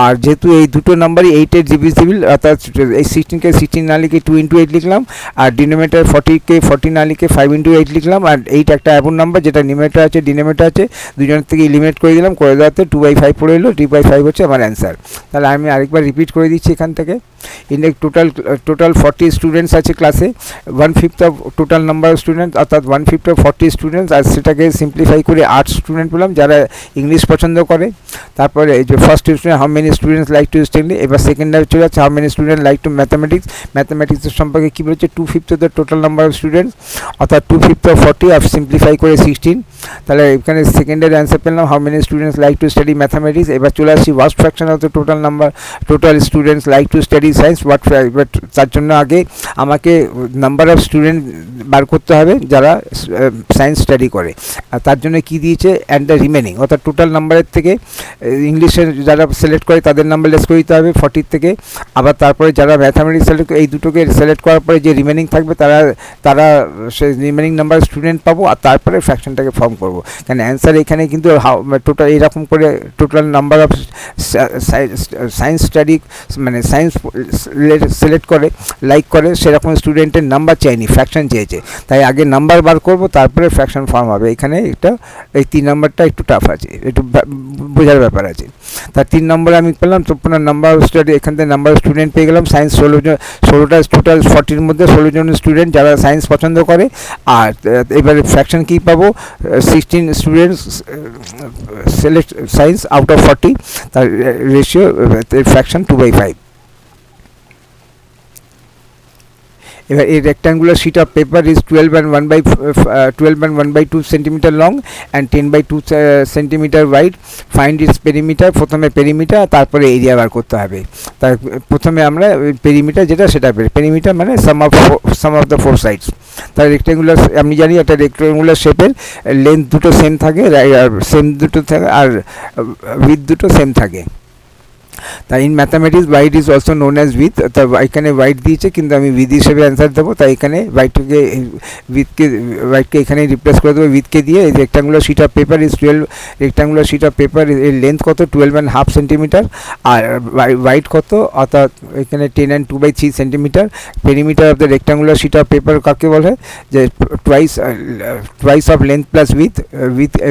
আর যেহেতু এই দুটো নাম্বারই 8-এর ডিভিজিবল, অর্থাৎ এই 16কে 16 না লিখে 2 × 8 লিখলাম, আর ডিনোমিনেটর 40কে 40 না লিখে 5 × 8 লিখলাম, আর 8 একটা অ্যাবন নাম্বার যেটা নিউমারেটর আছে ডিনোমিনেটর আছে, দুজনের থেকে এলিমিনেট করে দিলাম, করে দেওয়াতে 2/5 পড়ে এলো, 2/5 হচ্ছে আমার অ্যান্সার। তাহলে আমি আরেকবার রিপিট করে দিচ্ছি এখান থেকে, ইন টোটাল 40 স্টুডেন্টস আছে ক্লাসে, 1/5 of total number of student, অর্থাৎ 1/5 অফ 40 স্টুডেন্টস, আর সেটাকে সিম্পলিফাই করে 8 স্টুডেন্ট পেলাম যারা ইংলিশ পছন্দ করে। তারপরে এই যে first student, how many students like to study, এবার সেকেন্ডারি চলে যাচ্ছে, how many student like to ম্যাথামেটিক্সের সম্পর্কে কী বলেছে, 2/5 of the total number of students, অর্থাৎ 2/5 অফ 40 আর সিম্পলিফাই করে 16, তাহলে এখানে সেকেন্ডারি অ্যান্সার পেলাম, how many students like to study mathematics. এবার চলে আসছি what fraction of the total students like to study science, but তার জন্য আগে আমাকে নাম্বার অফ স্টুডেন্ট বার করতে হবে যারা সায়েন্স স্টাডি করে, আর তার জন্য কী দিয়েছে, অ্যান্ড দ্য রিমেনিং, অর্থাৎ টোটাল নাম্বারের থেকে ইংলিশের যারা সিলেক্ট করে তাদের নাম্বার লেস করে দিতে হবে 40 থেকে, আবার তারপরে যারা ম্যাথামেটিক্স সিলেক্ট করে এই দুটোকে সিলেক্ট করার পরে যে রিমেনিং থাকবে তারা সেই রিমেনিং নাম্বার স্টুডেন্ট পাবো, আর তারপরে ফ্র্যাকশনটাকে ফর্ম করবো। কারণ অ্যান্সার এখানে কিন্তু টোটাল এরকম করে total number of science study, মানে সায়েন্স সিলেক্ট করে লাইক করে সেরকম স্টুডেন্টের নাম্বার চাইনি, ফ্র্যাকশন চেয়েছে, তাই আগে নাম্বার বার করবো তারপরে ফ্র্যাকশন ফর্ম হবে। এখানে এই 3 নম্বরটা একটু টাফ আছে, একটু বোঝার ব্যাপার আছে। তার 3 নম্বরে আমি পেলাম তো পুরো নাম্বার অফ স্টাডি, এখান থেকে নাম্বার অফ স্টুডেন্ট পেয়ে গেলাম, সায়েন্স 16টা টোটাল 40-র মধ্যে 16 জন স্টুডেন্ট যারা সায়েন্স পছন্দ করে, আর এবারে ফ্র্যাকশন কী পাবো, 16 students select science out of 40, তার রেশিও ফ্র্যাকশন 2/5। এবার এই rectangular sheet of paper is 12 and 1/2 centimetre long and 10/2 centimetre wide, find its perimeter, প্রথমে পেরিমিটার তারপরে এরিয়া বার করতে হবে। তাই প্রথমে আমরা পেরিমিটার যেটা সেটা পেরিমিটার মানে সাম অফ দ্য 4 সাইডস। তাই রেক্ট্যাঙ্গুলার, আমি জানি একটা রেক্ট্যাঙ্গুলার শেপের লেন্থ দুটো সেম থাকে, সেম দুটো থাকে, আর উইথ দুটো সেম থাকে। তাই in mathematics wide is also known as with, তা এখানে ওয়াইড দিয়েছে কিন্তু আমি উইথ হিসেবে অ্যান্সার দেবো, তাই এখানে ওয়াইডকে এখানে রিপ্লেস করে দেবো উইথকে দিয়ে। এই rectangular sheet of paper is 12, rectangular sheet of paper এর লেন্থ কত, 12.5 সেন্টিমিটার, আর ওয়াইড কত, অর্থাৎ এখানে 10 and 2/3 centimetre. Perimeter of the rectangular sheet of paper কাকে বলে, যে twice of length plus width,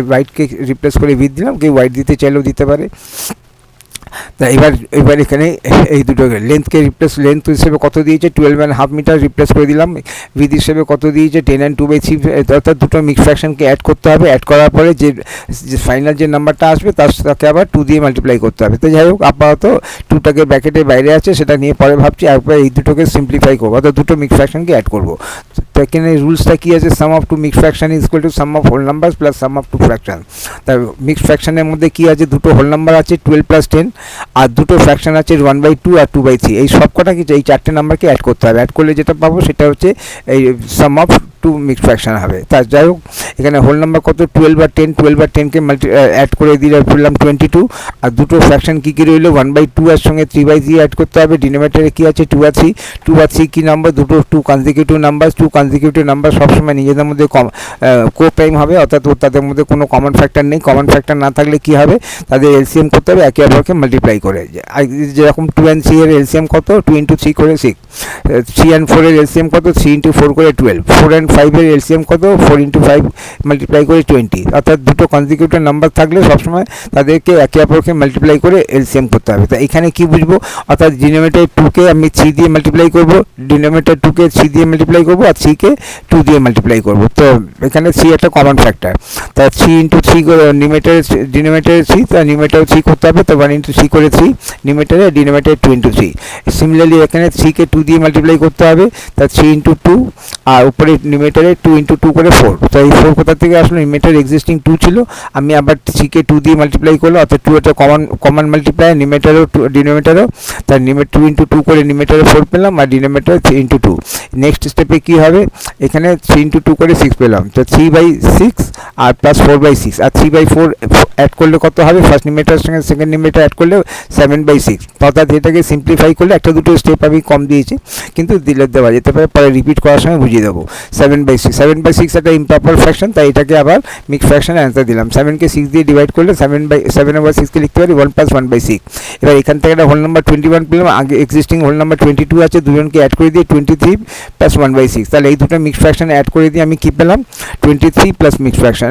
ওয়াইডকে রিপ্লেস করে উইথ দিলাম, কেউ ওয়াইড দিতে চাইলেও দিতে পারে। তা এবার এখানে এই দুটো লেন্থকে লেন্থ হিসেবে কত দিয়েছে, 12.5 মিটার রিপ্লেস করে দিলাম, উইথ হিসেবে কত দিয়েছে 10 and 2/3, অর্থাৎ দুটো মিক্স ফ্র্যাকশনকে অ্যাড করতে হবে, অ্যাড করার পরে যে ফাইনাল যে নাম্বারটা আসবে তাকে আবার 2 দিয়ে মাল্টিপ্লাই করতে হবে। তো যাই হোক আপাতত 2টাকে ব্র্যাকেটের বাইরে আছে, সেটা নিয়ে পরে ভাবছি, একবার এই দুটোকে সিম্পলিফাই করবো, অর্থাৎ দুটো মিক্স ফ্র্যাকশনকে অ্যাড করবো। তো এখানে রুলসটা কী আছে, sum of 2 mix fraction is equal to sum of whole number plus sum of 2 fraction. তাই মিক্স ফ্র্যাকশনের মধ্যে কী আছে, দুটো হোল নাম্বার আছে 12 + 10, আর দুটো ফ্র্যাকশন আছে 1/2 আর 2/3, এই সব কটা কিছু এই 4টে নাম্বারকে অ্যাড করতে হবে। অ্যাড করলে যেটা পাবো সেটা হচ্ছে এই সাম অফ 2 মিক্স ফ্র্যাকশন হবে। তা যাই হোক এখানে হোল নাম্বার কত, 12 আর 10কে অ্যাড করে দিলে পেলাম 22, আর দুটো ফ্র্যাকশন কী কী রইলো, 1/2 এর সঙ্গে 3/3 অ্যাড করতে হবে। ডিনোমিনেটরে কী আছে, 2 আর 3 কী নাম্বার, দুটো 2 কনজিকিউটিভ নাম্বার, 2 কনজিকিউটিভ নাম্বার সবসময় নিজেদের মধ্যে কো প্রাইম হবে, অর্থাৎ তাদের মধ্যে কোনো কমন ফ্যাক্টর নেই। কমন ফ্যাক্টর না থাকলে কী হবে, তাদের এলসিএম করতে হবে একে অপরকে মাল্টিপ্লাই করে। যেরকম 2 and 3 এর এলসিএম কত, 2 into 3 করে 6, 3 and 4 এর এলসিএম কত, 3 into 4 করে 12, 4 and 5 এর এলসিএম কত, 4 into 5 মাল্টিপ্লাই করে 20। অর্থাৎ দুটো কনজিকিউটিভ নাম্বার থাকলে সবসময় তাদেরকে একে অপরকে মাল্টিপ্লাই করে এলসিএম করতে হবে। তো এখানে কি বুঝবো, অর্থাৎ ডিনোমিনেটর 2কে আমি 3 দিয়ে মাল্টিপ্লাই করবো, ডিনোমিনেটর 2কে 3 দিয়ে মাল্টিপ্লাই করবো, আর 3কে 2 দিয়ে মাল্টিপ্লাই করবো। তো এখানে 3 একটা কমন ফ্যাক্টর, তা 3 into 3 করে ডিনোমিনেটরে 3, তা নিউমেটারে 3 করতে হবে, তো 1 into 3 করে 3, নিউমেটারে ডিনোমিনেটরে 2 into 3। সিমিলারলি এখানে 3কে 2 দিয়ে মাল্টিপ্লাই করতে হবে, তা 3 into 2, আর উপরে নিউমেটারে 2 into 2 করে 4। তো এই 4 কোথা থেকে আসলো, নিউমেটারে এক্সিস্টিং 2 ছিল, আমি আবার 3কে 2 দিয়ে মাল্টিপ্লাই করলো, অর্থাৎ 2 একটা কমন মাল্টিপ্লাই, নিউমেটারেও ডিনোমিনেটারেও, তার 2 into 2 করে নিউমেটারে 4 পেলাম, আর ডিনোমিনেটারে 3 into 2। নেক্সট স্টেপে কী হবে, এখানে 3 into 2 করে 6 পেলাম, তো 3/6 আর প্লাস 4/6, আর 3/4 অ্যাড করলে কত হবে, ফার্স্ট নিউমেটারের সঙ্গে সেকেন্ড নিউমেটার অ্যাড করলে 7/6। অর্থাৎ এটাকে সিম্পলিফাই করলে একটা দুটো স্টেপ আমি কম দিয়েছি, কিন্তু দিলে দেওয়া যেতে পারে, পরে রিপিট করার সময় বুঝিয়ে দেবো। 7/6 একটা ইম্প্রপার ফ্র্যাকশন, তাই এটাকে আবার মিক্স ফ্র্যাকশনে অ্যান্সার দিলাম। 7কে 6 দিয়ে ডিভাইড করলে 7/6কে লিখতে পারি 1 + 1/6। এবার এখান থেকে একটা হোল নাম্বার 21 পেলাম, আগে এক্সিস্টিং হোল নাম্বার 22 আছে, দুজনকে অ্যাড করে দিয়ে 23 + 1/6। তাহলে এই দুটো মিক্স ফ্র্যাকশনে অ্যাড করে দিয়ে আমি কী পেলাম, 23 প্লাস মিক্স ফ্র্যাকশন,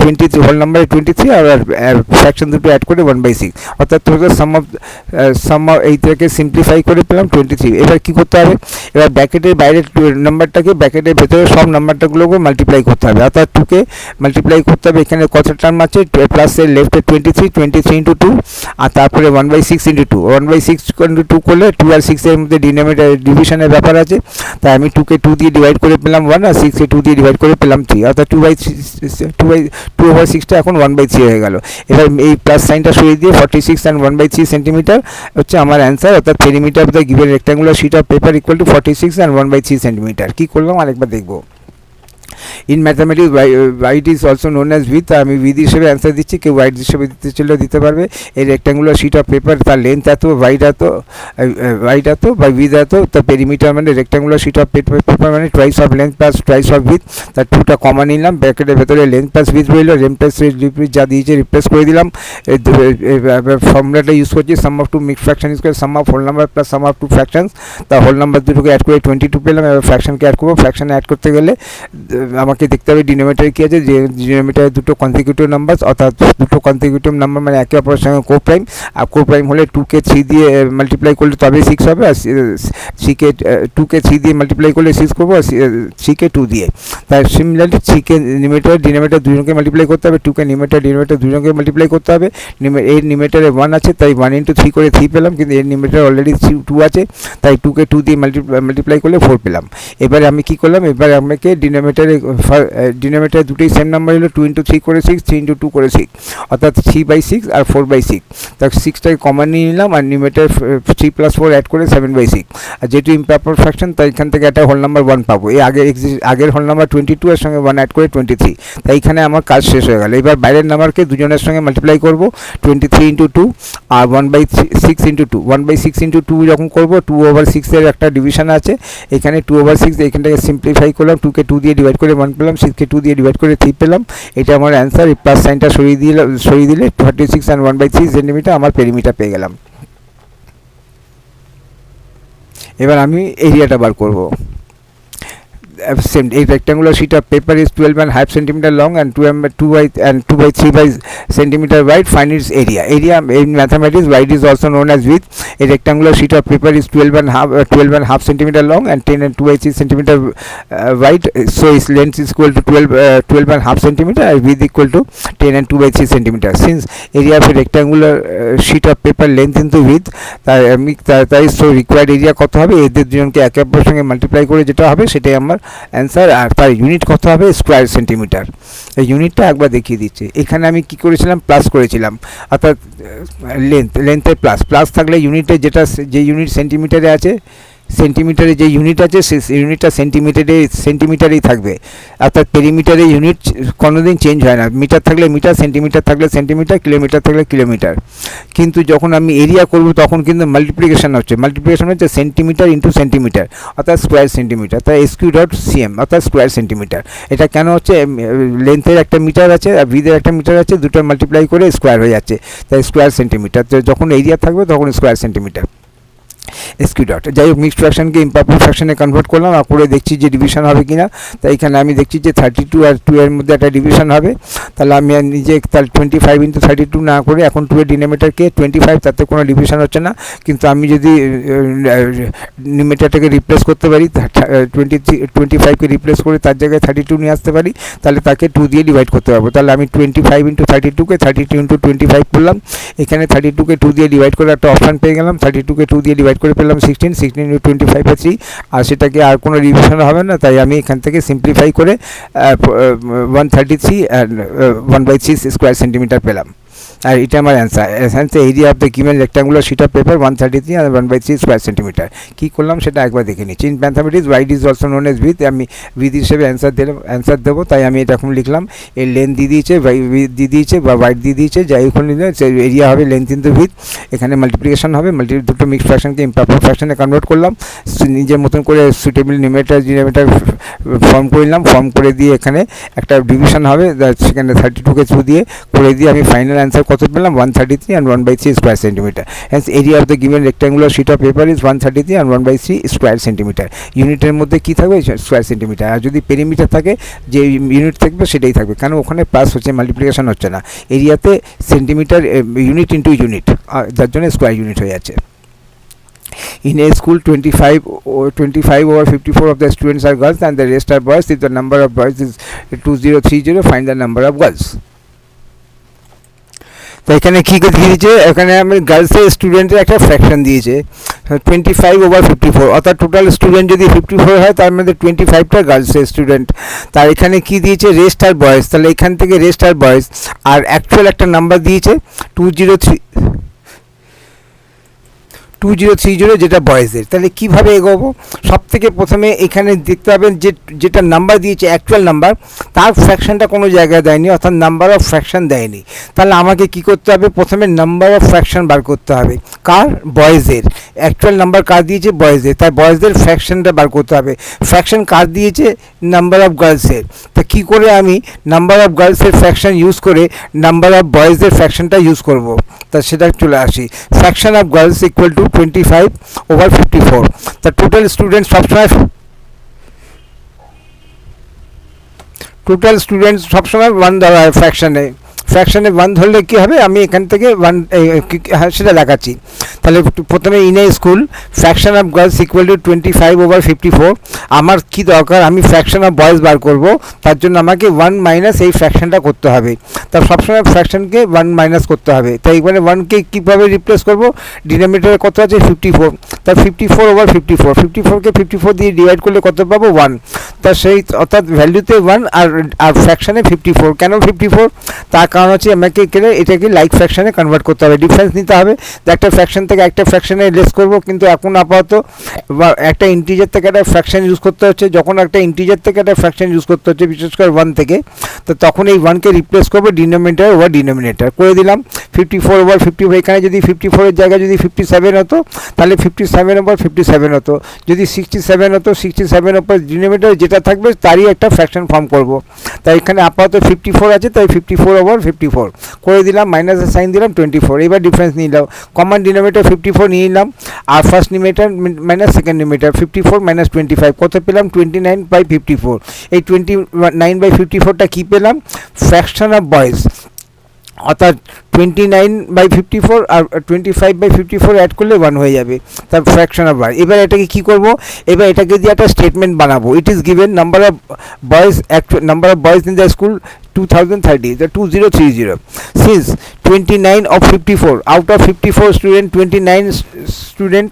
23 হোল নাম্বারে 23 আর ফ্র্যাকশন দুটো অ্যাড করে 1/6। অর্থাৎ তোদের সাম অফ এইটাকে সিম্পলিফাই করে পেলাম 23। এবার কী করতে হবে, এবার ব্র্যাকেটের বাইরের নাম্বারটাকে ব্র্যাকেটের ভেতরে সব নাম্বারটাগুলোকে মাল্টিপ্লাই করতে হবে, অর্থাৎ 2কে মাল্টিপ্লাই করতে হবে। এখানে কত টার্ম আছে, প্লাসের লেফটে 23 into 2, আর তারপরে 1/6 into 2, 1/6 into 2 করলে 2 আর 6 এর মধ্যে ডিনোমিনেটর ডিভিশনের ব্যাপার আছে, তাই আমি 2কে 2 দিয়ে ডিভাইড করে পেলাম 1, আর 6কে 2 দিয়ে ডিভাইড করে পেলাম 3, অর্থাৎ 2/6টা এখন 1/3 হয়ে গেল। এবার এই প্লাস সাইনটা সরিয়ে দিয়ে 46 and 1/3 সেন্টিমিটার হচ্ছে আমার অ্যান্সার, অর্থাৎ perimeter of the given rectangular sheet of paper equal to 46 and 1/3 centimetre. কী করলাম আরেকবার দেখবো। In mathematics wide is also known as width, আমি উইথ হিসেবে অ্যান্সার দিচ্ছি, কেউ ওয়াইড হিসেবে দিতে চলেও দিতে পারবে। এই রেক্ট্যাঙ্গুলার শিট অফ পেপার, তার লেন্থ এত, ওয়াইড এত বা উইথ এত, তার পেরিমিটার মানে রেক্ট্যাঙ্গুলার শিট অফ পেপার মানে twice of length plus twice of with, তার 2টা কমন নিলাম, ব্র্যাকেটের ভেতরে লেন্থ প্লাস উইথ রইল, লেন্থ প্লাস উইথ যা দিয়েছে রিপ্লেস করে দিলাম। ফর্মুলাটা ইউজ করছি, sum of 2 mix fraction equal sum of whole number plus sum of 2 fractions. তা হোল নাম্বার দুটোকে অ্যাড করে 22 পেলাম, এবার ফ্র্যাকশনকে অ্যাড করবো। ফ্র্যাকশনে অ্যাড করতে গেলে আমাকে দেখতে হবে ডিনোমিনেটরে কী আছে, যে ডিনোমিনেটরে দুটো কনজিকিউটিভ নাম্বার, অর্থাৎ দুটো কনজিকিউটিভ নাম্বার মানে একে অপরের সঙ্গে কো প্রাইম, আর কো প্রাইম হলে 2কে 3 দিয়ে মাল্টিপ্লাই করলে তবে 6 হবে, আর 2কে 3 দিয়ে মাল্টিপ্লাই করলে 6 করবো, আর 3কে 2 দিয়ে। তাই সিমিলারলি 3কে নিউমেটার ডিনোমিনেটর দুজনকে মাল্টিপ্লাই করতে হবে, 2কে নিউমেটার ডিনোমিনেটর দুজনকে মাল্টিপ্লাই করতে হবে। এর নিউমেটারে 1 আছে, তাই 1 into 3 করে 3 পেলাম, কিন্তু এর নিউমেটার অলরেডি 2 আছে, তাই 2কে 2 দিয়ে মাল্টিপ্লাই করলে 4 পেলাম। এবারে আমি কী করলাম, এবার আমাকে ডিনোমিনেটরে দুটোই সেম নাম্বার হলো, 2 into 3 করে 6, 3 into 2 করে 6, অর্থাৎ 3/6 আর 4/6। তার 6টাকে কমন নিয়ে নিলাম, আর নিউমেটার 3 + 4 অ্যাড করে 7/6। আর যেহেতু ইম্প্রপার ফ্র্যাকশন, তাই এখান থেকে একটা হোল নাম্বার 1 পাবো। এই আগের হোল নাম্বার 22 এর সঙ্গে 1 অ্যাড করে 23, তাই এখানে আমার কাজ শেষ হয়ে গেল। এবার বাইরের নাম্বারকে দুজনের সঙ্গে মাল্টিপ্লাই করবো, 23 into 2 আর 1/6 into 2। 1/6 into 2 যখন করবো, 2/6 এর একটা ডিভিশন আছে, এখানে 2/6, এখান থেকে সিম্পলিফাই করলাম, 2কে 2 দিয়ে ডিভাইড করে 1 পেলাম, 6কে 2 দিয়ে ডিভাইড করে 3 পেলাম। এটা আমার অ্যান্সার। এই প্লাস সাইনটা সরিয়ে দিলে 46 and 1/3 সেন্টিমিটার আমার পেরিমিটার পেয়ে গেলাম। এবার আমি এরিয়াটা বার করবো। A rectangular sheet of paper is 12.5 centimeter long and 2/3 centimeter wide. Find its area. Area in mathematics, wide is also known as width. A rectangular sheet of paper is 12.5 centimeter long and 10 and 2/3 centimeter wide. So its length is equal to 12.5 centimeter and width equal to 10 and 2/3 centimeter. Since area of a rectangular sheet of paper length into width, তাই so required area কত হবে, এদের দুজনকে একে অপরের সঙ্গে multiply করে যেটা হবে সেটাই আমার অ্যান্সার। আর তার ইউনিট কত হবে, স্কোয়ার সেন্টিমিটার। এই ইউনিটটা একবার দেখিয়ে দিচ্ছে। এখানে আমি কি করেছিলাম, প্লাস করেছিলাম, অর্থাৎ লেন্থের প্লাস থাকলে ইউনিটে যে ইউনিট সেন্টিমিটারে আছে সেন্টিমিটারে যে ইউনিট আছে সেই ইউনিটটা সেন্টিমিটারেই থাকবে, অর্থাৎ পেরিমিটারে ইউনিট কোনোদিন চেঞ্জ হয় না। মিটার থাকলে মিটার, সেন্টিমিটার থাকলে সেন্টিমিটার, কিলোমিটার থাকলে কিলোমিটার। কিন্তু যখন আমি এরিয়া করব তখন কিন্তু মাল্টিপ্লিকেশন হচ্ছে সেন্টিমিটার ইন্টু সেন্টিমিটার, অর্থাৎ স্কোয়ার সেন্টিমিটার। তাই SQ.cm অর্থাৎ স্কোয়ার সেন্টিমিটার। এটা কেন হচ্ছে, লেন্থের একটা মিটার আছে আর ব্রিথের একটা মিটার আছে, দুটো মাল্টিপ্লাই করে স্কোয়ার হয়ে যাচ্ছে, তাই স্কোয়ার সেন্টিমিটার। তো যখন এরিয়া থাকবে তখন স্কোয়ার সেন্টিমিটার। SQ dot. যাই হোক, মিক্সড ফ্র্যাকশনকে ইম্প্রপার ফ্র্যাকশনে কনভার্ট করলাম, আর করে দেখছি যে ডিভিশন হবে কিনা। তাই এখানে আমি দেখছি যে 32 আর 2 এর মধ্যে একটা ডিভিশন হবে। তাহলে আমি নিজে তাহলে 25 ইন্টু 32 না করে এখন 2 এর ডিনোমিনেটরকে 25, তাতে কোনো ডিভিশন হচ্ছে না। কিন্তু আমি যদি ডিনোমিনেটরটাকে রিপ্লেস করতে পারি, 25কে রিপ্লেস করে তার জায়গায় 32 নিয়ে আসতে পারি, তাহলে তাকে 2 দিয়ে ডিভাইড করতে পারবো। তাহলে আমি 25 ইন্টু 32কে 32 ইন্টু 25 করলাম। এখানে 32কে 2 দিয়ে ডিভাইড করে একটা অপশান পেয়ে গেলাম। 32কে 2 দিয়ে ডিভাইড করে পেলাম 16 ইন্টু 25/3, আর সেটাকে আর কোনো রিভিশন হবে না। তাই আমি এখান থেকে সিম্পলিফাই করে 133 আর 1/3 স্কোয়ার সেন্টিমিটার পেলাম। আর এটা আমার answer area of the given rectangular sheet of paper 133 আর 1/3 স্কোয়ার সেন্টিমিটার। কী করলাম সেটা একবার দেখে নিচ্ছি। In mathematics wide is also known as width, আমি উইথ হিসেবে অ্যান্সার দেবো। তাই আমি এটা এখন লিখলাম, এর লেন্থ দিয়ে দিয়েছে, উইথ দিয়ে দিয়েছে বা ওয়াইড দিয়ে দিয়েছে, যাই হোক নিলে এরিয়া হবে লেন্থ ইন্টু উইথ। এখানে মাল্টিপ্লিকেশন হবে, দুটো মিক্সড ফ্র্যাকশনকে ইম্প্রপার ফ্র্যাকশনে কনভার্ট করলাম, নিজের মতন করে সুটেবল ডিনোমিনেটর ফর্ম করলাম। ফর্ম করে দিয়ে এখানে একটা ডিভিশন হবে, সেখানে 32কে 2 দিয়ে করে দিয়ে আমি ফাইনাল অ্যান্সার কত পেলাম, 133 and 1/3 square centimetre. Hence area of the given rectangular sheet of paper is 133 and 1/3 square centimetre. ইউনিটের মধ্যে কী থাকবে, স্কোয়ার সেন্টিমিটার। আর যদি পেরিমিটার থাকে, যে ইউনিট থাকবে সেটাই থাকবে, কারণ ওখানে প্লাস হচ্ছে, মাল্টিপ্লিকেশন হচ্ছে না। এরিয়াতে সেন্টিমিটার ইউনিট ইন্টু ইউনিট, যার জন্য স্কোয়ার ইউনিট হয়ে যাচ্ছে। In a school, 25 over 54 of the students are girls and the rest are boys. If the number of boys is 2030, find the number of girls. তো এখানে কী দিয়েছে, এখানে আমি গার্লসের স্টুডেন্টের একটা ফ্র্যাকশন দিয়েছে 25/54, অর্থাৎ টোটাল স্টুডেন্ট যদি 54 হয়, তার মধ্যে 25টা গার্লসের স্টুডেন্ট। তার এখানে কি দিয়েছে, রেস্ট আর বয়েজ। তাহলে এখান থেকে রেস্ট আর বয়েজ, আর অ্যাকচুয়াল একটা নাম্বার দিয়েছে 2030, যেটা বয়েজের। তাহলে কীভাবে এগোবো, সব থেকে প্রথমে এখানে দেখতে হবে যেটা নাম্বার দিয়েছে অ্যাকচুয়াল নাম্বার, তার ফ্র্যাকশনটা কোনো জায়গায় দেয়নি, অর্থাৎ নাম্বার অফ ফ্র্যাকশন দেয়নি। তাহলে আমাকে কি করতে হবে, প্রথমে নাম্বার অফ ফ্র্যাকশন বার করতে হবে। কার, বয়েজের। অ্যাকচুয়াল নাম্বার কার দিয়েছে, বয়েজের, তাই বয়েজদের ফ্র্যাকশনটা বার করতে হবে। ফ্র্যাকশন কার দিয়েছে, নাম্বার অফ গার্লসের। তা কী করে আমি নাম্বার অফ গার্লসের ফ্র্যাকশন ইউজ করে নাম্বার অফ বয়েজদের ফ্র্যাকশনটা ইউজ করব, তা সেটা চলে আসি। Fraction of girls equal to 25/54। The total students সবসময় সবসময় 1 ধরা হয় ফ্র্যাকশনে। 1 ধরলে কী হবে, আমি এখান থেকে 1 সেটা দেখাচ্ছি। তাহলে প্রথমে in a school, fraction of girls equal to 25/54। আমার কি দরকার, আমি ফ্র্যাকশন অফ বয়েজ বার করব, তার জন্য আমাকে 1 মাইনাস এই ফ্র্যাকশনটা করতে হবে। তা সবসময় ফ্র্যাকশনকে 1 মাইনাস করতে হবে। তাই এবারে 1কে কীভাবে রিপ্লেস করব, ডিনোমিনেটরে কত আছে 54, তা 54/54কে 54 দিয়ে ডিভাইড করলে কত পাবো, 1। তা সেই অর্থাৎ ভ্যালুতে 1 আর ফ্র্যাকশানে 54। কেন 54, তার কারণ হচ্ছে আমাকে এটাকে লাইক ফ্র্যাকশানে কনভার্ট করতে হবে, ডিফারেন্স নিতে হবে। একটা ফ্র্যাকশন থেকে একটা ফ্র্যাকশানে লেস করব, কিন্তু এখন আপাতত একটা ইন্টিজার থেকে একটা ফ্র্যাকশন ইউজ করতে হচ্ছে। যখন একটা ইন্টিজার থেকে একটা ফ্র্যাকশন ইউজ করতে হচ্ছে, বিশেষ করে 1 থেকে, তো তখন এই 1কে রিপ্লেস করবো ডিনোমিনেটর ওভার ডিনোমিনেটর করে দিলাম। 54/54, এখানে যদি 54-এর জায়গায় যদি 57 হতো, তাহলে 57/57 হতো। যদি 67 হতো, 67 ওপর ডিনোমিনেটর যেটা থাকবে তারই একটা ফ্র্যাকশন ফর্ম করব। তাই এখানে আপাতত 54 আছে, তাই 54/54 করে দিলাম, মাইনাসের সাইন দিলাম 24। এবার ডিফারেন্স নিয়ে নিলাম, কমন ডিনোমিনেটর 54 নিয়ে নিলাম, আর first denominator minus second denominator 54 minus 25 কত পেলাম, 29/54। এই 29/54টা কী পেলাম, ফ্র্যাকশন অফ বয়েজ, অর্থাৎ 29/54 আর 25/54 অ্যাড করলে 1 হয়ে যাবে, তার ফ্র্যাকশন অফ বার। এবার এটাকে কী করব, এবার এটাকে দিয়ে একটা স্টেটমেন্ট বানাবো। ইট is given number of boys in the school 2030, the 2030. Since 29 of 54, out of 54 student, 29 student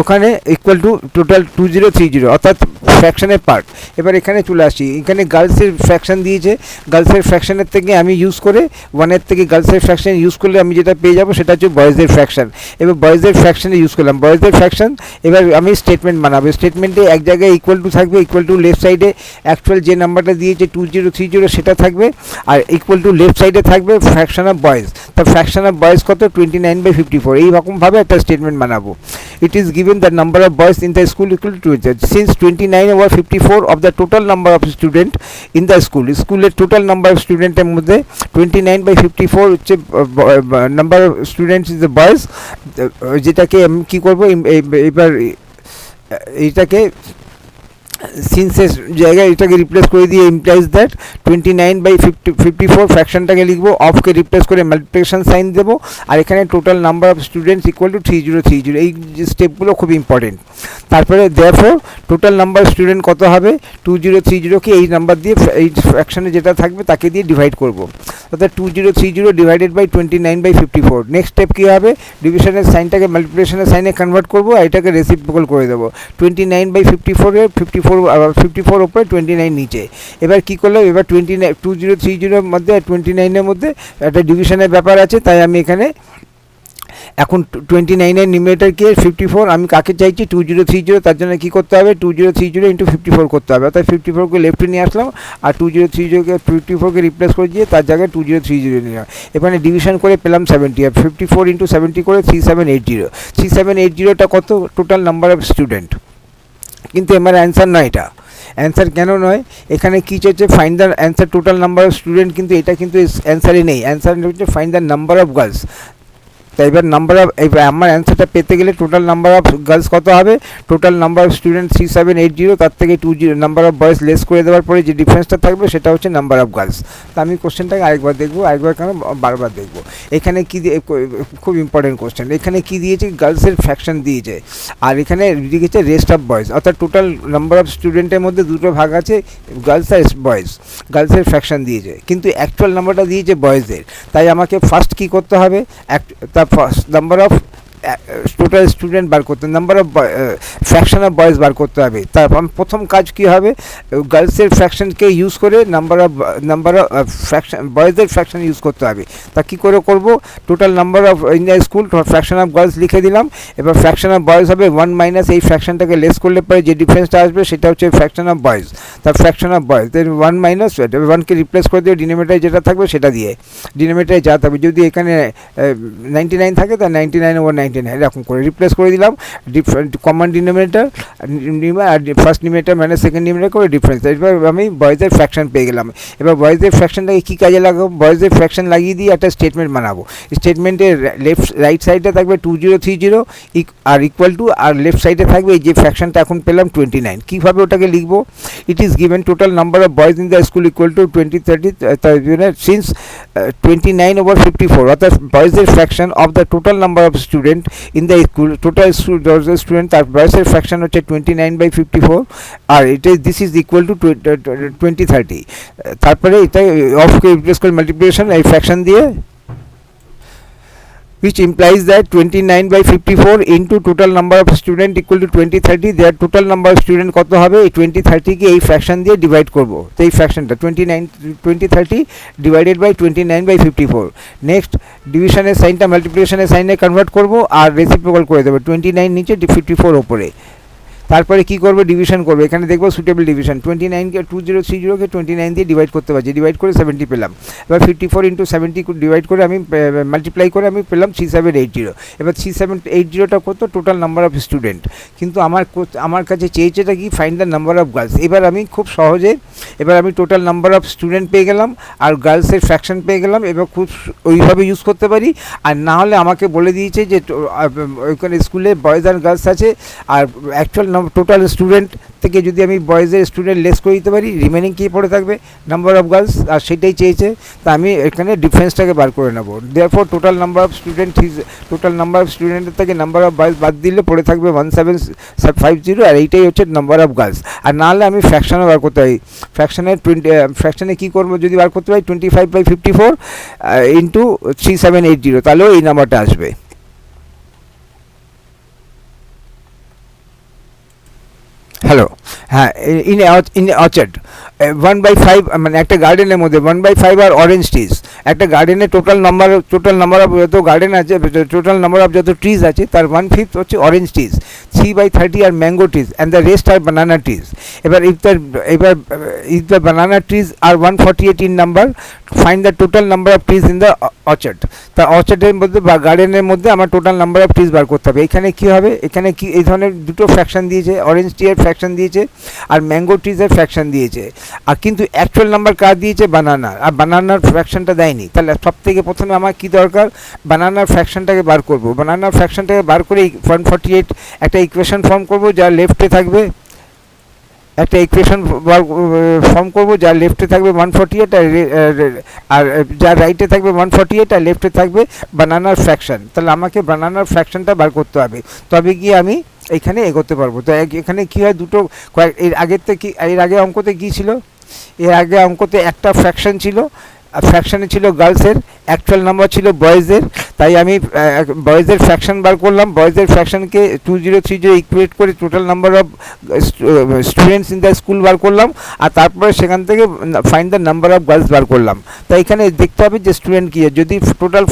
ওখানে ইকুয়াল টু টোটাল 2030 অর্থাৎ ফ্র্যাকশনের পার্ট। এবার এখানে চলে আসি, এখানে গার্লসের ফ্র্যাকশন দিয়েছে, গার্লসের ফ্র্যাকশনের থেকে আমি ইউজ করে ওয়ানের থেকে গার্লসের ফ্র্যাকশন ইউজ করলে আমি যেটা পেয়ে যাবো সেটা হচ্ছে বয়েজের ফ্র্যাকশন। এবার বয়েজের ফ্র্যাকশনে ইউজ করলাম বয়েজের ফ্র্যাকশন। এবার আমি স্টেটমেন্ট বানাবো, স্টেটমেন্টে এক জায়গায় ইকুয়াল টু থাকবে, ইকুয়াল টু লেফট সাইডে অ্যাকচুয়াল যে নাম্বারটা দিয়েছে 2030 সেটা থাকবে, আর ইকুয়াল টু লেফট সাইডে থাকবে ফ্র্যাকশন অফ বয়েজ। তা ফ্র্যাকশন অফ বয়েজ কত? 29/54। এইরকমভাবে একটা স্টেটমেন্ট বানাবো। ইট is given the number of boys in the school equal two since 29/54 of the total number of student in the school. স্কুলের total number of স্টুডেন্টের মধ্যে 29/54 হচ্ছে number of students is the boys, যেটাকে আমি কী করবো এবার এইটাকে সিন্সের জায়গায় এটাকে রিপ্লেস করে দিয়ে ইমপ্লাইজ দ্যাট 29/54 ফ্র্যাকশনটাকে লিখবো, অফকে রিপ্লেস করে মাল্টিপ্লিকেশন সাইন দেবো, আর এখানে total number of students equal to 3030। এই যে স্টেপগুলো খুব ইম্পর্টেন্ট। তারপরে দেয়ারফর টোটাল নাম্বার স্টুডেন্ট কত হবে? 2030কে এই নাম্বার দিয়ে এই ফ্র্যাকশনে যেটা থাকবে তাকে দিয়ে ডিভাইড করবো, অর্থাৎ 2030 ডিভাইডেড বাই 29/54। নেক্সট স্টেপ কী হবে? ডিভিশনের সাইনটাকে মাল্টিপ্লিকেশনের সাইনে কনভার্ট করবো, আর এটাকে রেসিপ্রোকাল করে দেবো। 29/54 54 ওপরে 29 নিচে। এবার কী করলাম? এবার 2030 মধ্যে 29-এর মধ্যে একটা ডিভিশনের ব্যাপার আছে, তাই আমি এখানে এখন 29-এর নিউমারেটর কি 54, আমি কাকে চাইছি? 2030। তার জন্য কী করতে হবে? 2030 ইন্টু 54 করতে হবে, অর্থাৎ 54কে লেফটে নিয়ে আসলাম, আর 2030কে 54কে রিপ্লেস করে দিয়ে তার জায়গায় 2030 নিলাম। এখানে ডিভিশন করে পেলাম 70, আর 54 ইন্টু 70 করে 3780। 3780টা কত? Total number of student. কিন্তু আমার অ্যান্সার নয় এটা। অ্যান্সার কেন নয়? এখানে কী চাইছে? Find the answer total number of student, কিন্তু এটা কিন্তু অ্যান্সারে নেই। অ্যান্সার হচ্ছে find the number of girls. তাই এবার নাম্বার অফ আমার অ্যান্সারটা পেতে গেলে টোটাল নাম্বার অফ গার্লস কত হবে? টোটাল নাম্বার অফ স্টুডেন্ট 3780, তার থেকে 20 নাম্বার অফ বয়েজ লেস করে দেওয়ার পরে যে ডিফারেন্সটা থাকবে সেটা হচ্ছে নাম্বার অফ গার্লস। তা আমি কোশ্চেনটাকে আরেকবার দেখবো, আরেকবার কেন বারবার দেখবো। এখানে কী দিয়ে, খুব ইম্পর্টেন্ট কোশ্চেন, এখানে কী দিয়েছে? গার্লসের ফ্র্যাকশন দিয়েছে, আর এখানে দিয়েছে রেস্ট অফ বয়েজ, অর্থাৎ টোটাল নাম্বার অফ স্টুডেন্টের মধ্যে দুটো ভাগ আছে, গার্লস আর বয়েজ। গার্লসের ফ্র্যাকশন দিয়েছে, কিন্তু অ্যাকচুয়াল নাম্বারটা দিয়েছে বয়েজের। তাই আমাকে ফার্স্ট কী করতে হবে? First number of total student বার করতে, number of fraction of boys বার করতে হবে। তার প্রথম কাজ কী হবে? গার্লসের ফ্র্যাকশনকে ইউজ করে নাম্বার অফ ফ্র্যাকশন বয়েজের ফ্র্যাকশন ইউজ করতে হবে। তা কী করে করব? Total number of in the school fraction of girls লিখে দিলাম। এবার ফ্র্যাকশন অফ বয়েজ হবে 1 মাইনাস এই ফ্র্যাকশনটাকে লেস করলে পরে যে ডিফারেন্সটা আসবে সেটা হচ্ছে ফ্র্যাকশন অফ বয়েজ। তার ফ্র্যাকশন অফ বয়েজ 1 মাইনাস 1কে রিপ্লেস করে দিয়ে ডিনোমিনেটরে যেটা থাকবে সেটা দিয়ে, ডিনোমিনেটরে যা থাকবে, যদি এখানে 99 থাকে তার 99/99 এরকম করে রিপ্লেস করে দিলাম। কমন ডিনোমিনেটর আর ফার্স্ট ডিনোমিনেটর মানে সেকেন্ড ডিনোমিনেটর করে ডিফারেন্স। এবার আমি বয়েজের ফ্র্যাকশন পেয়ে গেলাম। এবার বয়েজের ফ্র্যাকশনটাকে কী কাজে লাগাবো? বয়েজের ফ্র্যাকশন লাগিয়ে দিয়ে একটা স্টেটমেন্ট বানাবো। স্টেটমেন্টের রাইট সাইডে থাকবে 2030 আর ইকুয়াল টু, আর লেফট সাইডে থাকবে এই যে ফ্র্যাকশনটা এখন পেলাম 29। কীভাবে ওটাকে লিখবো? It is given total number of boys in the school equal to 2030 since 29/54, অর্থাৎ বয়েজের fraction of the total number of student in the school, total student তার বয়েসের ফ্র্যাকশন হচ্ছে 29/54, আর এটা দিস ইজ ইকুয়াল টু 2030। তারপরে এটা অফকে রিপ্লেস করে multiplication এই ফ্র্যাকশন দিয়ে, which implies that 29/54 into total number of student equal to 2030, their total number of student কত হবে? এই 2030কে এই ফ্র্যাকশন দিয়ে ডিভাইড করবো। তো এই ফ্র্যাকশনটা 2030 ডিভাইডেড বাই 29/54। নেক্সট ডিভিশনের সাইনটা মাল্টিপ্লিকেশনের সাইনে কনভার্ট করবো, আর রেসিপ্রোকাল করে দেবো। 29 নিচে 54 ওপরে। তারপরে কী করবো? ডিভিশন করবো। এখানে দেখবো সুটেবল ডিভিশন, 2030কে 29 দিয়ে ডিভাইড করতে পারছি, ডিভাইড করে 70 পেলাম। এবার 54 ইন্টু 70 ডিভাইড করে আমি মাল্টিপ্লাই করে আমি পেলাম 3780। এবার 3780টা কত? Total number of student. কিন্তু আমার কাছে চেয়েছেটা কি? Find the number of girls. এবার আমি খুব সহজে আমি টোটাল নাম্বার অফ স্টুডেন্ট পেয়ে গেলাম, আর গার্লসের ফ্র্যাকশন পেয়ে গেলাম। এবার খুব ওইভাবে ইউজ করতে পারি। আর না হলে আমাকে বলে দিয়েছে যে ওইখানে স্কুলে বয়েজ আর গার্লস আছে, আর অ্যাকচুয়াল টোটাল স্টুডেন্ট থেকে যদি আমি বয়েজের স্টুডেন্ট লেস করে দিতে পারি, রিমেনিং কী পড়ে থাকবে? নাম্বার অফ গার্লস, আর সেটাই চেয়েছে। তা আমি এখানে ডিফারেন্সটাকে বার করে নেবো। Therefore total number of student স্টুডেন্টের থেকে নাম্বার অফ বয়েজ বাদ দিলে পড়ে থাকবে 1750, আর এইটাই হচ্ছে নাম্বার অফ গার্লস। আর না হলে আমি ফ্র্যাকশনও বার করতে পারি। ফ্র্যাকশনে কী করবো যদি বার করতে পারি? 25/54 ইন্টু 3780, তাহলেও এই নাম্বারটা আসবে। হ্যাঁ, ইন অর্চার্ড 1/5 মানে একটা গার্ডেনের মধ্যে 1/5 আর অরেঞ্জ ট্রিজ, একটা গার্ডেনের টোটাল নাম্বার অফ যত গার্ডেন আছে, টোটাল নাম্বার অফ যত ট্রিজ আছে তার 1/5 হচ্ছে অরেঞ্জ ট্রিজ, 3/30 আর mango trees and the rest are banana trees. এবার if the banana trees are 148 in number, find the total number of trees in the orchard. তা অর্চার্ডের মধ্যে বা গার্ডেনের মধ্যে আমার টোটাল নাম্বার অফ ট্রিজ বার করতে হবে। এখানে কি হবে, এখানে কি এই ধরনের দুটো ফ্র্যাকশন দিয়েছে, অরেঞ্জ ট্রিয়ের ফ্র্যাকশন দিয়েছে আর ম্যাঙ্গো ট্রিজের ফ্র্যাকশন দিয়েছে, আর কিন্তু অ্যাকচুয়াল নাম্বার কার দিয়েছে, বানানা, আর বানানার ফ্র্যাকশনটা দেয়নি। তাহলে সব থেকে প্রথমে আমার কি দরকার, বানানার ফ্র্যাকশনটাকে বার করব। বানানার ফ্র্যাকশনটাকে বার করে 148 একটা ইকুয়েশন ফর্ম করব, যা লেফটে থাকবে একটা ইকুয়েশন ফর্ম করব, যার লেফটে থাকবে 148 আর যার রাইটে থাকবে 148 আর লেফটে থাকবে বানানার ফ্র্যাকশন। তাহলে আমাকে বানানার ফ্র্যাকশনটা বার করতে হবে, তবে গিয়ে আমি এখানে এগোতে পারবো। তো এখানে কী হয়, দুটো এর আগে অঙ্কতে কী ছিল, এর আগে অঙ্কতে একটা ফ্র্যাকশন ছিল, ফ্র্যাকশানে ছিল গার্লসের, অ্যাকচুয়াল নাম্বার ছিল বয়েজের। তাই আমি বয়েজের ফ্র্যাকশন বার করলাম, বয়েজের ফ্র্যাকশনকে 2030 ইকুয়েট করে total number of students in the school বার করলাম, আর তারপরে সেখান থেকে find the number of girls বার করলাম। তাই এখানে দেখতে হবে যে স্টুডেন্ট কী, যদি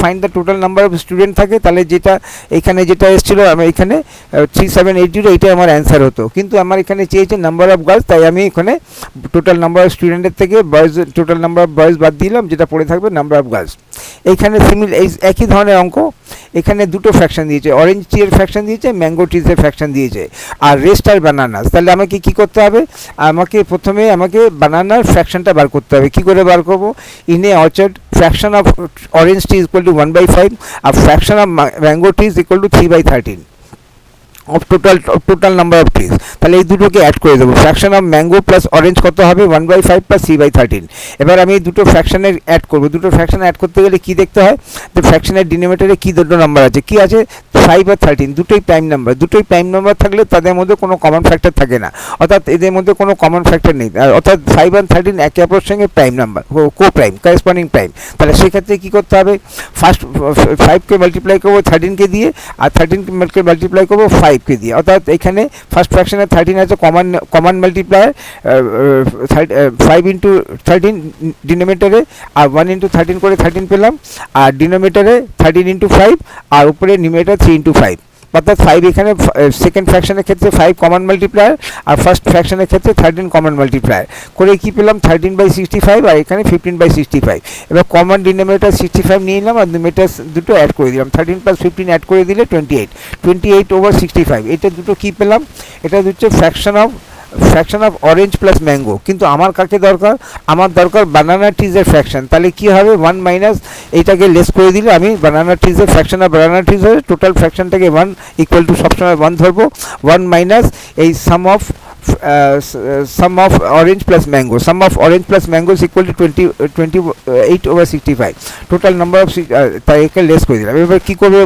find the total number of student থাকে, তাহলে যেটা এসেছিলো আমার এখানে 3780, এইটাই আমার অ্যান্সার হতো। কিন্তু আমার এখানে চেয়েছে নাম্বার অফ গার্লস, তাই আমি এখানে টোটাল নাম্বার অফ স্টুডেন্টের থেকে টোটাল নাম্বার অফ বয়েজ বাদ দিলাম, যেটা পড়ে থাকবে নাম্বার অফ গার্লস। এইখানে একই ধরনের অঙ্ক, এখানে দুটো ফ্র্যাকশন দিয়েছে, অরেঞ্জ ট্রির ফ্র্যাকশন দিয়েছে, ম্যাঙ্গো ট্রিজের ফ্র্যাকশন দিয়েছে, আর রেস্ট আর বানানাস। তাহলে আমাকে কি করতে হবে, প্রথমে আমাকে বানানার ফ্র্যাকশনটা বার করতে হবে। কি করে বার করবো, in a orchard fraction of orange tree equal to 1/5 আর fraction of mango tree equal to 3/13 of total number of trees. তাহলে এই দুটোকে অ্যাড করে দেবো, fraction of mango plus orange কত হবে, 1/5 প্লাস 3/13। এবার আমি এই দুটো ফ্র্যাকশনের অ্যাড করবো। দুটো ফ্র্যাকশন অ্যাড করতে গেলে কী দেখতে হয়, তো ফ্র্যাকশনের ডিনোমিনেটরে কী দুটো নাম্বার আছে, কী আছে, 5 আর 13, দুটোই প্রাইম নাম্বার। দুটোই প্রাইম নাম্বার থাকলে তাদের মধ্যে কোনো কমন ফ্যাক্টর থাকে না, অর্থাৎ এদের মধ্যে কোনো কমন ফ্যাক্টর নেই, অর্থাৎ 5 আর 13 একে অপরের সঙ্গে প্রাইম নাম্বার, কো প্রাইম, করেসপন্ডিং প্রাইম। তাহলে সেক্ষেত্রে কী করতে হবে, ফার্স্ট 5কে মাল্টিপ্লাই করবো 13কে দিয়ে, আর 13কে মাল্টিপ্লাই করবো 5কে দিয়ে, অর্থাৎ এখানে ফার্স্ট ফ্র্যাকশনে 13 আছে কমন মাল্টিপ্লায়ার, 5 ইন্টু 13 ডিনোমিনেটরে, আর 1 ইন্টু 13 করে 13 পেলাম, আর ডিনোমিনেটরে 13 ইন্টু 5, আর উপরে নিউমারেটর 3 ইন্টু 5, অর্থাৎ 5 এখানে সেকেন্ড ফ্র্যাকশনের ক্ষেত্রে 5 কমন মাল্টিপ্লায়ার, আর ফার্স্ট ফ্র্যাকশনের ক্ষেত্রে 13 কমন মাল্টিপ্লায়ার করে কী পেলাম, 13/65, আর এখানে 15/65। এবার কমন ডিনোমিনেটর 65 নিয়ে নিলাম, আর নিউমারেটর দুটো অ্যাড করে দিলাম, 13 + 15 অ্যাড করে দিলে 28/65। এটা দুটো কী পেলাম, এটা হচ্ছে fraction of orange plus mango. কিন্তু আমার কাকে দরকার, আমার দরকার বানানা ট্রিজের ফ্র্যাকশন। তাহলে কী হবে, 1 মাইনাস এইটাকে লেস করে দিলে আমি বানানা ট্রিজের ফ্র্যাকশন অফ বানানা ট্রিজ হবে, টোটাল ফ্র্যাকশনটাকে 1 ইকুয়াল টু সবসময় 1 ধরবো, 1 মাইনাস এই sum of orange plus mango, sum of orange plus mango is equal to 28/65, total number of, তাই একে লেস করে দিলাম। এবার কী করবে,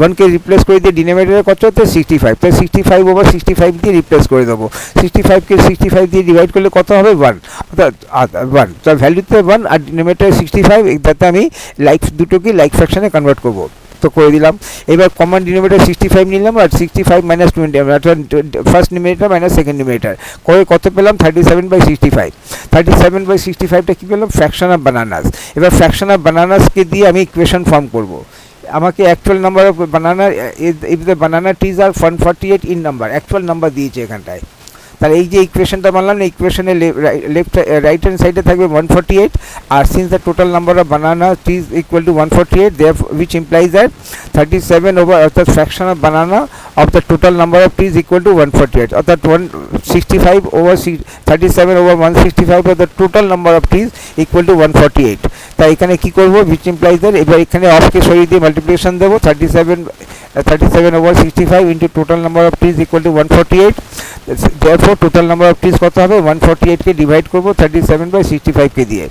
1কে রিপ্লেস করে দিয়ে ডিনোমিনেটরে কত হচ্ছে 65, তাই 65/65 দিয়ে রিপ্লেস করে দেবো। 65কে 65 দিয়ে ডিভাইড করলে কত হবে, 1, অর্থাৎ 1, তার ভ্যালুতে 1, আর ডিনোমিনেটরে 65, যাতে আমি দুটোকে লাইক ফ্র্যাকশনে কনভার্ট করবো, তো করে দিলাম। এবার কমন ডিনোমিনেটর 65 নিলাম, আর 65 - 20, অর্থাৎ first denominator minus second denominator করে কত পেলাম, 37/65। 37/65টা কী পেলাম, ফ্র্যাকশন অফ বানানাস। এবার ফ্র্যাকশন অফ বানানাসকে দিয়ে আমি ইকুয়েশন ফর্ম করব। আমাকে actual number of banana, if the banana trees are 148 in number, actual number দিয়েছে এখানটায়। তাহলে এই যে ইকুয়েশনটা বানলাম, এই ইকুয়েশনের রাইট হ্যান্ড সাইডে থাকবে 148, আর since the total number of banana trees equal to 148, which implies that 37 over, অর্থাৎ fraction of banana of the total number of trees equal to 148, অর্থাৎ 165 over 37 over 165 of the total number of trees equal to 148. তাই এখানে কি করব, which implies that, এবার এখানে অফকে সরিয়ে দিয়ে মাল্টিপ্লিকেশন দেবো, 37 over 65 into total number of trees equal to 148. Therefore total number of trees কত হবে, 148কে ডিভাইড করবো 37/65কে দিয়ে।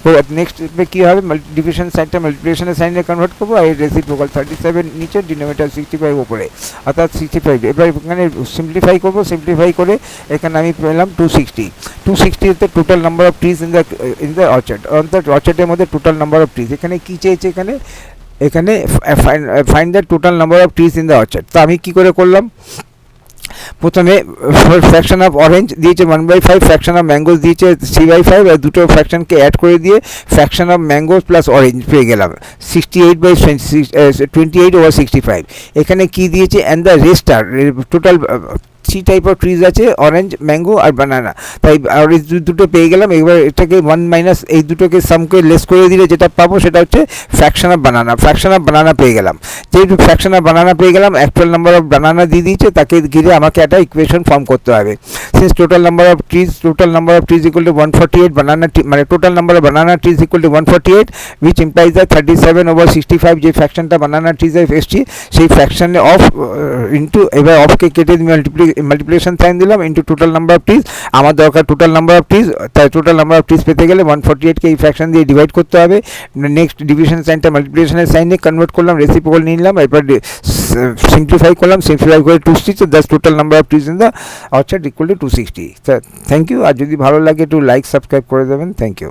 তো নেক্সট কী হবে, ডিভিশন সাইনটা মাল্টিপ্লিকেশনের সাইনে কনভার্ট করবো, আর রেসিপ্রোকাল 37 নিচে, ডিনোমিনেটর 65 উপরে, অর্থাৎ 65। এবার এখানে সিম্পলিফাই করবো, সিম্পলিফাই করে এখানে আমি পেলাম 260 total number of trees in the orchard, অর্থাৎ অর্চার্ডের মধ্যে টোটাল নাম্বার অফ ট্রিজ। এখানে কী চেয়েছে, এখানে find the total number of trees in the orchard. তো আমি কী করে করলাম, প্রথমে ফ্র্যাকশন অফ অরেঞ্জ দিয়েছে 1/5, ফ্র্যাকশন অফ ম্যাঙ্গোস দিয়েছে 3/5, আর দুটো ফ্র্যাকশনকে অ্যাড করে দিয়ে fraction of mangoes plus orange পেয়ে গেলাম 68/28/65। এখানে কি দিয়েছে, অ্যান্ড দ্য রেস্ট আর টোটাল 3 টাইপ অফ ট্রিজ আছে, অরেঞ্জ, ম্যাঙ্গো আর বানানা। তাই অরেঞ্জ দুটো পেয়ে গেলাম। এবার এটাকে 1 মাইনাস এই দুটোকে সামকে লেস করে দিলে যেটা পাবো সেটা হচ্ছে fraction of banana. Fraction of banana পেয়ে গেলাম। যেহেতু ফ্র্যাকশন অফ বানানা পেয়ে গেলাম, অ্যাকচুয়াল নাম্বার অফ বানানা দিয়ে দিয়েছে, তাকে ঘিরে আমাকে একটা ইকুয়েশন ফর্ম করতে হবে। Since total number of trees equal to 148, বানানা মানে total number of banana trees equal to 148, which implies the 37/65 যে ফ্র্যাকশনটা বানানা ট্রিজে এসছি সেই ফ্র্যাকশনে অফ ইন্টু, এবার অফকে কেটে মাল্টিপ্লিকেশন সাইন দিলাম, into total number of trees. আমার দরকার টোটাল নাম্বার অফ ট্রিজ, তাই টোটাল নাম্বার অফ ট্রিজ পেতে গেলে 148কে এই ফ্র্যাকশন দিয়ে ডিভাইড করতে হবে। নেক্সট ডিভিশন সাইনটা মাল্টিপ্লিকেশনের সাইনে কনভার্ট করলাম, রেসিপ্রোকাল নিয়ে নিলাম, এরপর সিম্পলিফাই করলাম, সিম্পলিফাই করে 260, that's total number of trees in the orchard equal to 260। Thank you. আর যদি ভালো লাগে একটু লাইক সাবস্ক্রাইব করে দেবেন। Thank you.